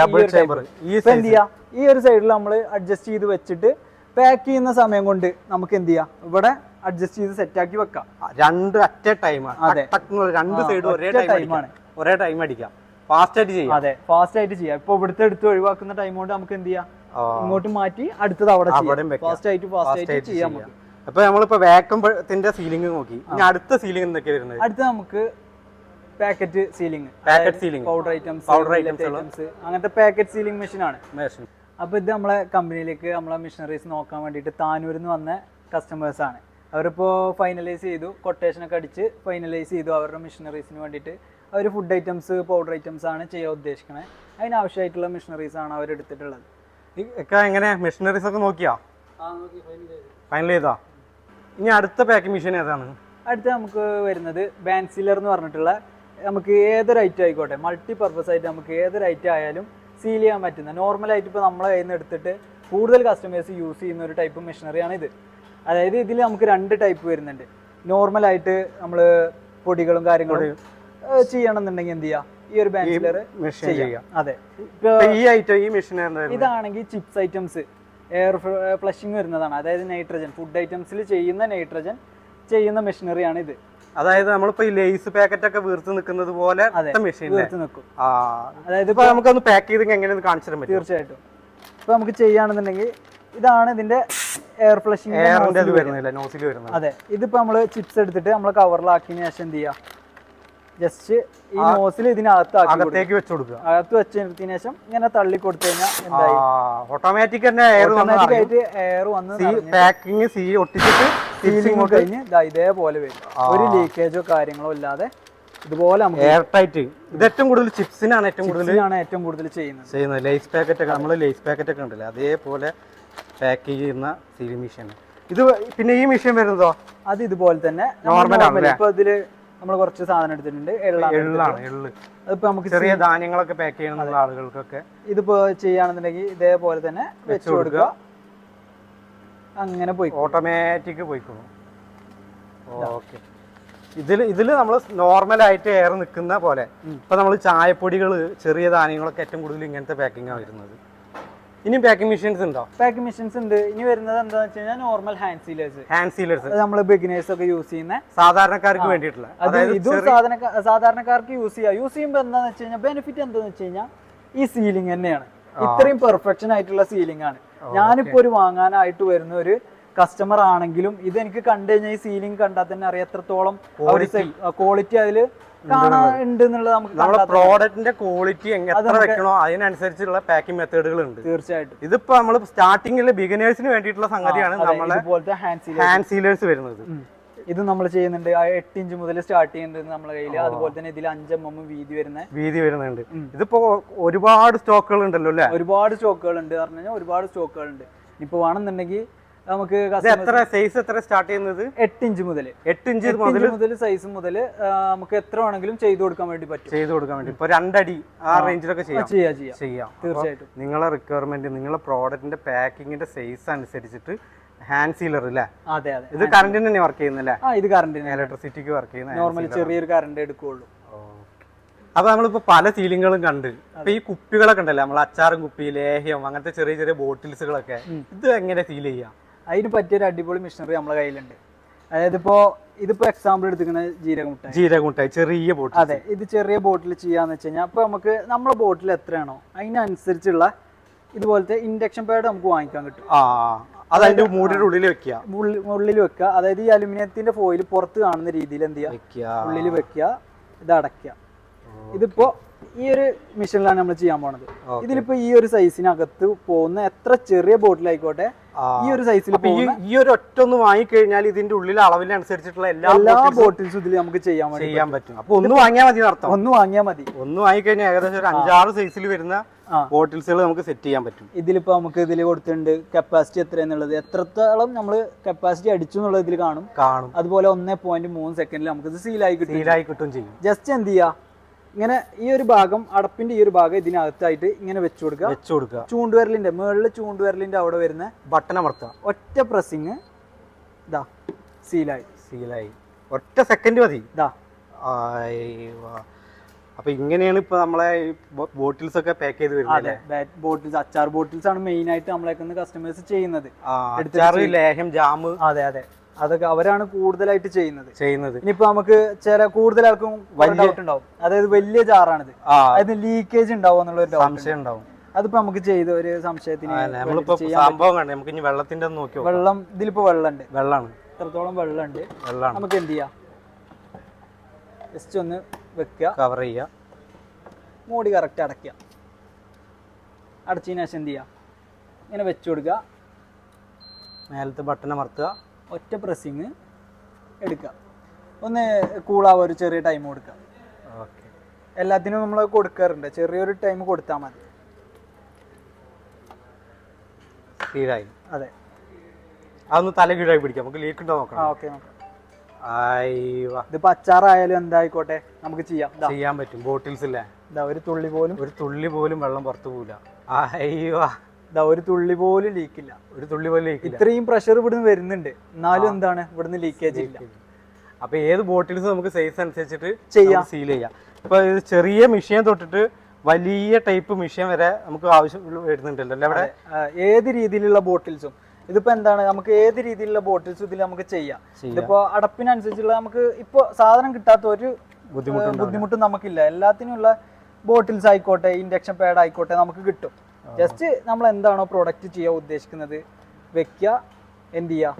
ഈ ഒരു സൈഡിൽ നമ്മൾ അഡ്ജസ്റ്റ് ചെയ്ത് വെച്ചിട്ട് പാക്ക് ചെയ്യുന്ന സമയം കൊണ്ട് നമുക്ക് എന്ത് ചെയ്യാം? ഇവിടെ അഡ്ജസ്റ്റ് ചെയ്ത് സെറ്റ് ആക്കി വെക്കാം. രണ്ട് അറ്റ് എ ടൈം, രണ്ട് സൈഡ് ഒരേ ടൈം അടിക്കാം. ഫാസ്റ്റ് ആയിട്ട് ചെയ്യാം. അതെ, ഫാസ്റ്റ് ആയിട്ട് ചെയ്യാം. ഇപ്പൊ ഇവിടുത്തെ എടുത്ത് ഒഴിവാക്കുന്ന ടൈം കൊണ്ട് നമുക്ക് എന്ത് ചെയ്യാം, ഇങ്ങോട്ട് മാറ്റി അടുത്തത് അവിടെ ഫാസ്റ്റ് ആയിട്ട് ചെയ്യാം നമുക്ക്. അപ്പൊ നമ്മളിപ്പോ വാക്വത്തിന്റെ സീലിംഗ് നോക്കി, ഇനി അടുത്ത സീലിംഗ് എന്തൊക്കെയാ വരുന്നത്? അടുത്ത നമുക്ക് പാക്കറ്റ് സീലിംഗ്, പൗഡർ ഐറ്റംസ്, അങ്ങനത്തെ പാക്കറ്റ് സീലിംഗ് മെഷീൻ ആണ്. അപ്പൊ ഇത് നമ്മളെ കമ്പനിയിലേക്ക് നമ്മളെ മെഷീനറീസ് നോക്കാൻ വേണ്ടിയിട്ട് താനൂരിൽ നിന്ന് വന്ന കസ്റ്റമേഴ്സ് ആണ്. അവരിപ്പോ ഫൈനലൈസ് ചെയ്തു, കൊട്ടേഷൻ ഒക്കെ അടിച്ച് ഫൈനലൈസ് ചെയ്തു അവരുടെ മെഷീനറീസിന് വേണ്ടിയിട്ട്. അവർ ഫുഡ് ഐറ്റംസ്, പൗഡർ ഐറ്റംസ് ആണ് ചെയ്യാൻ ഉദ്ദേശിക്കുന്നത്. അതിനാവശ്യമായിട്ടുള്ള മെഷീനറീസ് ആണ് അവർ എടുത്തിട്ടുള്ളത്. എങ്ങനെ മെഷീനറീസ് ഒക്കെ നോക്കിയാ ഫൈനൽ ചെയ്താ? ഇനി അടുത്ത പാക്കിംഗ് മെഷീൻ ഏതാണ്? അടുത്ത നമുക്ക് വരുന്നത് ബാൻസീലർ എന്ന് പറഞ്ഞിട്ടുള്ള, നമുക്ക് ഏതൊരു ഐറ്റം ആയിക്കോട്ടെ, മൾട്ടി പർപ്പസ് ആയിട്ട് നമുക്ക് ഏതൊരു ഐറ്റം ആയാലും സീൽ ചെയ്യാൻ പറ്റുന്ന, നോർമലായിട്ട് ഇപ്പോൾ നമ്മളെ കയ്യിൽ നിന്ന് എടുത്തിട്ട് കൂടുതൽ കസ്റ്റമേഴ്സ് യൂസ് ചെയ്യുന്ന ഒരു ടൈപ്പ് മെഷീനറിയാണ് ഇത്. അതായത് ഇതിൽ നമുക്ക് 2 ടൈപ്പ് വരുന്നുണ്ട്. നോർമലായിട്ട് നമ്മൾ പൊടികളും കാര്യങ്ങളും ചെയ്യണമെന്നുണ്ടെങ്കിൽ എന്ത് ചെയ്യാം, ഈ ഒരു ബാൻസീലർ ചെയ്യാം. അതെ, ഇതാണെങ്കിൽ ചിപ്സ് ഐറ്റംസ്, എയർ ഫ്ലഷിങ് വരുന്നതാണ്. അതായത് നൈട്രജൻ, ഫുഡ് ഐറ്റംസിൽ ചെയ്യുന്ന നൈട്രജൻ ചെയ്യുന്ന മെഷീനറിയാണ് ഇത്. അതായത് നമ്മളിപ്പോ ഈ ലേസ് പാക്കറ്റ് ഒക്കെ വീർത്ത് നിൽക്കുന്നത് പോലെ വീർത്ത് നിൽക്കും. അതായത് നമുക്കൊന്ന് പാക്ക് ചെയ്ത് എങ്ങനെയാണ് കാണിച്ചു തരാൻ പറ്റും? തീർച്ചയായിട്ടും. ഇപ്പൊ നമുക്ക് ചെയ്യുകയാണെന്നുണ്ടെങ്കിൽ ഇതാണ് ഇതിന്റെ എയർ ഫ്ലഷിംഗ്. അതെ, ഇതിപ്പോ നമ്മള് ചിപ്സ് എടുത്തിട്ട് നമ്മൾ കവറിലാക്കിയതിനു ശേഷം എന്ത് ചെയ്യാം, ജസ്റ്റ് ഈ നോസിൽ ഇതിനകത്തേക്ക് വെച്ച് കൊടുക്കുക. അകത്ത് വെച്ചതിന് ശേഷം ഇങ്ങനെ തള്ളി കൊടുത്തു കഴിഞ്ഞാൽ എന്തായി, ഓട്ടോമാറ്റിക് ആയിട്ട് എയർ വന്ന് പാക്കിംഗ് സീൽ ഒട്ടിച്ചിട്ട് സീലിംഗ് കഴിഞ്ഞ് ഇതേപോലെ വരും. ഒരു ലീക്കേജോ കാര്യങ്ങളോ ഇല്ലാതെ ഇതുപോലെ നമുക്ക് എയർ ടൈറ്റ്. ഇത് ഏറ്റവും കൂടുതൽ ചിപ്സിനാണ് ഏറ്റവും കൂടുതൽ ചെയ്യുന്നത്. ലേസ് പാക്കറ്റ് ഒക്കെ, നമ്മൾ ലേസ് പാക്കറ്റ് ഒക്കെ ഉണ്ടല്ലോ അതേപോലെ പാക്ക് ചെയ്യുന്ന സീലിംഗ് മെഷീൻ ഇത്. പിന്നെ ഈ മെഷീൻ വരുന്നതോ അത് ഇതുപോലെ തന്നെ നോർമൽ. ഇപ്പൊ ഇതില് നമ്മൾ കുറച്ച് സാധനം എടുത്തിട്ടുണ്ട്, എള്ളാണ്. അതിപ്പോ നമുക്ക് ചെറിയ ധാന്യങ്ങളൊക്കെ പാക്ക് ചെയ്യുന്ന ആളുകൾക്കൊക്കെ ഇതിപ്പോ ചെയ്യുകയാണെന്നുണ്ടെങ്കിൽ ഇതേപോലെ തന്നെ വെച്ച് കൊടുക്കുക, അങ്ങനെ പോയി ഓട്ടോമാറ്റിക് പോയിക്കോളും. ഓക്കെ, ഇതില് നമ്മൾ നോർമലായിട്ട് എയർ നിൽക്കുന്ന പോലെ. ഇപ്പൊ നമ്മൾ ചായപ്പൊടികൾ, ചെറിയ ധാന്യങ്ങളൊക്കെ ഏറ്റവും കൂടുതൽ ഇങ്ങനത്തെ പാക്കിംഗാണ് വരുന്നത്. ഇനി പാക്കിംഗ് മെഷീൻസ് ഉണ്ടോ? പാക്കിംഗ് മെഷീൻസ് ഉണ്ട്. ഇനി വരുന്നത് എന്താണെന്ന് വെച്ച് കഴിഞ്ഞാൽ നോർമൽ ഹാൻഡ് സീലേഴ്സ് നമ്മൾ ബിഗിനേഴ്സ് ഒക്കെ യൂസ് ചെയ്യുന്ന, സാധാരണക്കാർക്ക് വേണ്ടിയിട്ടുള്ള. ഇതും സാധാരണക്കാർക്ക് യൂസ് ചെയ്യുമ്പോൾ എന്താണെന്ന് വെച്ച് കഴിഞ്ഞാൽ ബെനിഫിറ്റ് എന്താണെന്ന് വെച്ച് കഴിഞ്ഞാൽ ഈ സീലിംഗ് തന്നെയാണ്. ഇത്രയും പെർഫെക്ഷൻ ആയിട്ടുള്ള സീലിംഗ് ആണ്. ഞാനിപ്പോ ഒരു വാങ്ങാനായിട്ട് വരുന്ന ഒരു കസ്റ്റമർ ആണെങ്കിലും ഇത് എനിക്ക് കണ്ടു കഴിഞ്ഞാൽ ഈ സീലിംഗ് കണ്ടാൽ തന്നെ അറിയാം എത്രത്തോളം ക്വാളിറ്റി അതില് കാണാനുണ്ട് എന്നുള്ളത്. നമുക്ക് നമ്മുടെ പ്രോഡക്റ്റിന്റെ ക്വാളിറ്റി എത്ര വെക്കണോ അതിനനുസരിച്ചുള്ള പാക്കിംഗ് മെത്തേഡുകൾ ഉണ്ട്. തീർച്ചയായിട്ടും. ഇതിപ്പോ നമ്മൾ സ്റ്റാർട്ടിങ്ങിൽ ബിഗിനേഴ്സിന് വേണ്ടിയിട്ടുള്ള സംഗതിയാണ് നമ്മളെ ഹാൻഡ് സീലേഴ്സ് വരുന്നത്. ഇത് നമ്മൾ ചെയ്യുന്നുണ്ട്. 8 ഇഞ്ച് മുതൽ സ്റ്റാർട്ട് ചെയ്യുന്നുണ്ട് നമ്മളെ കയ്യിൽ. അതുപോലെ തന്നെ ഇതിൽ 5 mm വീതി വരുന്നുണ്ട്. ഇതിപ്പോ ഒരുപാട് സ്റ്റോക്കുകൾ ഉണ്ടല്ലോ അല്ലെ? ഒരുപാട് സ്റ്റോക്കുകൾ ഉണ്ട് പറഞ്ഞു കഴിഞ്ഞാൽ ഒരുപാട് സ്റ്റോക്കുകൾ ഉണ്ട്. ഇപ്പൊ വേണമെന്നുണ്ടെങ്കിൽ നമുക്ക് സൈസ് എത്ര സ്റ്റാർട്ട് ചെയ്യുന്നത്? 8 ഇഞ്ച് മുതൽ 8 ഇഞ്ച് മുതൽ സൈസ് മുതൽ നമുക്ക് എത്ര വേണമെങ്കിലും ചെയ്തു കൊടുക്കാൻ വേണ്ടി ഇപ്പൊ 2 അടി ആ റേഞ്ചിലൊക്കെ ചെയ്യാം. തീർച്ചയായിട്ടും. നിങ്ങളെ റിക്വയർമെന്റ്, നിങ്ങളെ പ്രോഡക്റ്റിന്റെ പാക്കിങ്ങിന്റെ സൈസ് അനുസരിച്ചിട്ട് ഹാൻഡ് സീലർ അല്ലേ? അതെ. ഇത് കറണ്ടിന് തന്നെ വർക്ക് ചെയ്യുന്നല്ലേ? ഇത് കറണ്ടിന്, ഇലക്ട്രിസിറ്റിക്ക് വർക്ക് ചെയ്യുന്ന നോർമലി ചെറിയൊരു കറണ്ട് എടുക്കുള്ളൂ. അപ്പൊ നമ്മളിപ്പോ പല സീലിങ്ങുകളും കണ്ട്, ഇപ്പൊ ഈ കുപ്പികളൊക്കെ ഉണ്ടല്ലോ, നമ്മൾ അച്ചാറും കുപ്പി, ലേഹ്യം, അങ്ങനത്തെ ചെറിയ ചെറിയ ബോട്ടിൽസുകളൊക്കെ, ഇത് എങ്ങനെ സീൽ ചെയ്യാം? അതിന് പറ്റിയൊരു അടിപൊളി മെഷീനറി നമ്മളെ കയ്യിലുണ്ട്. അതായത് ഇതിപ്പോ എക്സാമ്പിൾ എടുത്തിരിക്കുന്ന ജീരകമുട്ടായി ചെറിയ ബോട്ടിൽ. അതെ, ഇത് ചെറിയ ബോട്ടിൽ ചെയ്യാന്ന് വെച്ച് കഴിഞ്ഞാൽ, അപ്പൊ നമുക്ക് നമ്മളെ ബോട്ടിൽ എത്രയാണോ അതിനനുസരിച്ചുള്ള ഇതുപോലത്തെ ഇൻഡക്ഷൻ പാഡ് നമുക്ക് വാങ്ങിക്കാൻ കിട്ടും. അതിന്റെ മൂടിയുടെ ഉള്ളിൽ വെക്കുക. അതായത് ഈ അലുമിനിയത്തിന്റെ ഫോയിൽ പുറത്ത് കാണുന്ന രീതിയിൽ എന്ത് ചെയ്യുക, ഉള്ളിൽ വെക്കുക, ഇത് അടയ്ക്കുക. ഇതിപ്പോ ഈ ഒരു മെഷീനിലാണ് നമ്മൾ ചെയ്യാൻ പോണത്. ഇതിലിപ്പോ ഈ ഒരു സൈസിനകത്ത് പോകുന്ന എത്ര ചെറിയ ബോട്ടിൽ ആയിക്കോട്ടെ, ഈ ഒരു സൈസിൽ ഈ ഒരു ഒറ്റ ഒന്ന് വാങ്ങിക്കഴിഞ്ഞാൽ ഇതിന്റെ ഉള്ളിൽ അളവിനനുസരിച്ചിട്ടുള്ള എല്ലാ ബോട്ടിൽസും ഇതിൽ നമുക്ക് ചെയ്യാൻ പറ്റും. അപ്പൊ ഒന്ന് വാങ്ങിയാൽ മതി അർത്ഥം. ഒന്ന് വാങ്ങിക്കഴിഞ്ഞാൽ ഏകദേശം ഒരു 5-6 സൈസിൽ വരുന്ന ബോട്ടിൽസുകൾ നമുക്ക് സെറ്റ് ചെയ്യാൻ പറ്റും. ഇതിലിപ്പോ നമുക്ക് ഇതിൽ കൊടുത്തിട്ടുണ്ട് കപ്പാസിറ്റി എത്രയെന്നുള്ളത്, എത്രത്തോളം നമ്മൾ കപ്പാസിറ്റി അടിച്ചു എന്നുള്ളത് ഇതിൽ കാണും. അതുപോലെ 1.3 സെക്കൻഡിൽ നമുക്ക് ഇത് സീലായി കിട്ടും ചെയ്യും. ജസ്റ്റ് എന്ത് ചെയ്യാ, ഇങ്ങനെ ഈ ഒരു ഭാഗം, അടപ്പിന്റെ ഈ ഒരു ഭാഗം ഇതിനകത്തായിട്ട് ഇങ്ങനെ വെച്ചു കൊടുക്കുക. ചൂണ്ടുവിരലിന്റെ മുകളിൽ, ചൂണ്ടുവിരലിന്റെ അവിടെ വരുന്ന ബട്ടൺ അമർത്തുക. ഒറ്റ പ്രസ്സിങ്, ഇതാ സീലായി. ഒറ്റ സെക്കൻഡ് മതി. അപ്പൊ ഇങ്ങനെയാണ് ഇപ്പൊ നമ്മളെ ബോട്ടിൽസ് ഒക്കെ പാക്ക് ചെയ്ത് വരുന്നത്. ബോട്ടിൽസ്, അച്ചാർ ബോട്ടിൽസ് ആണ് മെയിൻ ആയിട്ട് നമ്മളെ കസ്റ്റമേഴ്സ് ചെയ്യുന്നത്. ലേഹ്യം, ജാം. അതെ. അതൊക്കെ അവരാണ് കൂടുതലായിട്ട് ചെയ്യുന്നത്. ഇനിയിപ്പോ നമുക്ക് ചില കൂടുതൽ ആൾക്കും ഡൗട്ട് ഉണ്ടാവും, അതായത് വലിയ ജാറാണിത്, അതായത് ലീക്കേജ് ഉണ്ടാവും എന്നുള്ള സംശയം ഉണ്ടാവും. അതിപ്പോ നമുക്ക് ചെയ്ത ഒരു സംശയത്തിന് വെള്ളം ഇതിലിപ്പോ വെള്ളമാണ്, എത്രത്തോളം വെള്ളമുണ്ട് നമുക്ക് എന്ത് ചെയ്യാം, ജസ്റ്റ് ഒന്ന് വെക്കുക, കവർ ചെയ്യുക, മൂടി കറക്റ്റ് അടയ്ക്കുക. അടച്ചതിന് ശേഷം എന്ത് ചെയ്യുക, ഇങ്ങനെ വെച്ചു കൊടുക്കുക, മേലത്തെ ബട്ടൺ അമർത്തുക, ഒറ്റ പ്രസ്സിങ് എടുക്കുക, ഒന്ന് കൂളാവുക, ഒരു ചെറിയ ടൈം കൊടുക്കുക. ഓക്കെ, എല്ലാത്തിനും നമ്മൾ കൊടുക്കാറുണ്ട്, ചെറിയൊരു ടൈം കൊടുത്താൽ മതി. കീഴായി, അതെ, അതൊന്ന് തല കീഴായി പിടിക്കാം, നമുക്ക് ലീക്ക് ഉണ്ടോ നോക്കാം. ഓക്കെ, ഇതിപ്പോ അച്ചാറായാലും എന്തായിക്കോട്ടെ നമുക്ക് ചെയ്യാൻ പറ്റും. ബോട്ടിൽസ് ഇല്ലേ, ഒരു തുള്ളി പോലും വെള്ളം പുറത്തു പോവില്ല. ഒരു തുള്ളി പോലും ലീക്കില്ല, ഇത്രയും പ്രഷർ ഇവിടുന്ന് വരുന്നുണ്ട്, എന്നാലും എന്താണ് ഇവിടുന്ന് ലീക്കേജ് ഇല്ല. അപ്പൊ ഏത് ബോട്ടിൽസ് നമുക്ക് സൈസ് അനുസരിച്ചിട്ട് സീൽ ചെയ്യാം. ഇപ്പൊ ചെറിയ മിഷ്യൻ തൊട്ടിട്ട് വലിയ ടൈപ്പ് മിഷ്യൻ വരെ നമുക്ക് ആവശ്യം വരുന്നുണ്ടല്ലോ അവിടെ. ഏത് രീതിയിലുള്ള ബോട്ടിൽസും, ഇതിപ്പോ എന്താണ് നമുക്ക് ഏത് രീതിയിലുള്ള ബോട്ടിൽസും ഇതിൽ നമുക്ക് ചെയ്യാം. ഇതിപ്പോ അടപ്പിനനുസരിച്ചുള്ള നമുക്ക് ഇപ്പൊ സാധനം കിട്ടാത്ത ഒരു ബുദ്ധിമുട്ടും നമുക്കില്ല. എല്ലാത്തിനുള്ള ബോട്ടിൽസ് ആയിക്കോട്ടെ, ഇൻഡക്ഷൻ പാഡ് ആയിക്കോട്ടെ നമുക്ക് കിട്ടും. ജസ്റ്റ് നമ്മൾ എന്താണോ പ്രൊഡക്റ്റ് ചെയ്യാൻ ഉദ്ദേശിക്കുന്നത് വെക്കുക, എന്ത് ചെയ്യുക.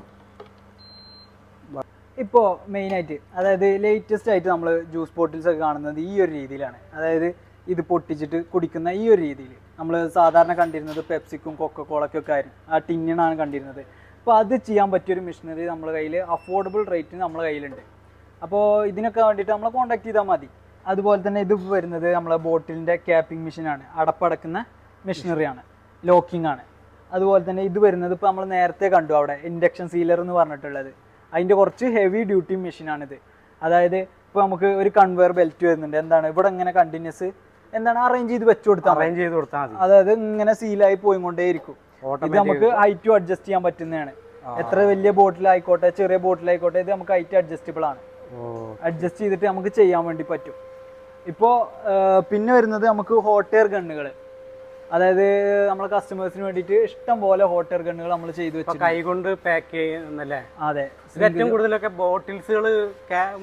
ഇപ്പോൾ മെയിനായിട്ട് അതായത് ലേറ്റസ്റ്റ് ആയിട്ട് നമ്മൾ ജ്യൂസ് ബോട്ടിൽസ് ഒക്കെ കാണുന്നത് ഈ ഒരു രീതിയിലാണ്. അതായത് ഇത് പൊട്ടിച്ചിട്ട് കുടിക്കുന്ന ഈ ഒരു രീതിയിൽ. നമ്മൾ സാധാരണ കണ്ടിരുന്നത് പെപ്സിക്കും കൊക്കക്കോളയ്ക്കും ഒക്കെ ആയിരുന്നു, ആ ടിന്നിനാണ് കണ്ടിരുന്നത്. അപ്പോൾ അത് ചെയ്യാൻ പറ്റിയൊരു മെഷീനറി നമ്മുടെ കയ്യിൽ അഫോർഡബിൾ റേറ്റിന് നമ്മുടെ കയ്യിലുണ്ട്. അപ്പോൾ ഇതിനൊക്കെ വേണ്ടിയിട്ട് നമ്മളെ കോൺടാക്ട് ചെയ്താൽ മതി. അതുപോലെ തന്നെ ഇത് വരുന്നത് നമ്മളെ ബോട്ടിലിൻ്റെ ക്യാപ്പിംഗ് മെഷീനാണ്, അടപ്പടക്കുന്ന മെഷീനറിയാണ്, ലോക്കിംഗ് ആണ്. അതുപോലെ തന്നെ ഇത് വരുന്നത് ഇപ്പോൾ നമ്മൾ നേരത്തെ കണ്ടു അവിടെ ഇൻഡക്ഷൻ സീലർ എന്ന് പറഞ്ഞിട്ടുള്ളത്, അതിൻ്റെ കുറച്ച് ഹെവി ഡ്യൂട്ടി മെഷീനാണിത്. അതായത് ഇപ്പോൾ നമുക്ക് ഒരു കൺവെയർ ബെൽറ്റ് വരുന്നുണ്ട്, എന്താണ് ഇവിടെ ഇങ്ങനെ കണ്ടിന്യൂസ് എന്താണ് അറേഞ്ച് ചെയ്ത് വെച്ച് കൊടുത്താൽ മതി. അതായത് ഇങ്ങനെ സീലായി പോയിക്കൊണ്ടേയിരിക്കും. ഇത് നമുക്ക് ഹൈറ്റും അഡ്ജസ്റ്റ് ചെയ്യാൻ പറ്റുന്നതാണ്. എത്ര വലിയ ബോട്ടിലായിക്കോട്ടെ ചെറിയ ബോട്ടിലായിക്കോട്ടെ ഇത് നമുക്ക് ഹൈറ്റ് അഡ്ജസ്റ്റബിൾ ആണ്. അഡ്ജസ്റ്റ് ചെയ്തിട്ട് നമുക്ക് ചെയ്യാൻ വേണ്ടി പറ്റും. ഇപ്പോൾ പിന്നെ വരുന്നത് നമുക്ക് ഹോട്ട് എയർ ഗണ്ണുകൾ, അതായത് നമ്മളെ കസ്റ്റമേഴ്സിന് വേണ്ടിയിട്ട് ഇഷ്ടം പോലെ ഹോട്ട് എയർ ഗണ്ണുകൾ നമ്മൾ ചെയ്തു വെച്ചു, കൈകൊണ്ട് പാക്ക് ചെയ്യുന്നല്ലേ. അതെ, ഏറ്റവും കൂടുതലൊക്കെ ബോട്ടിൽസുകൾ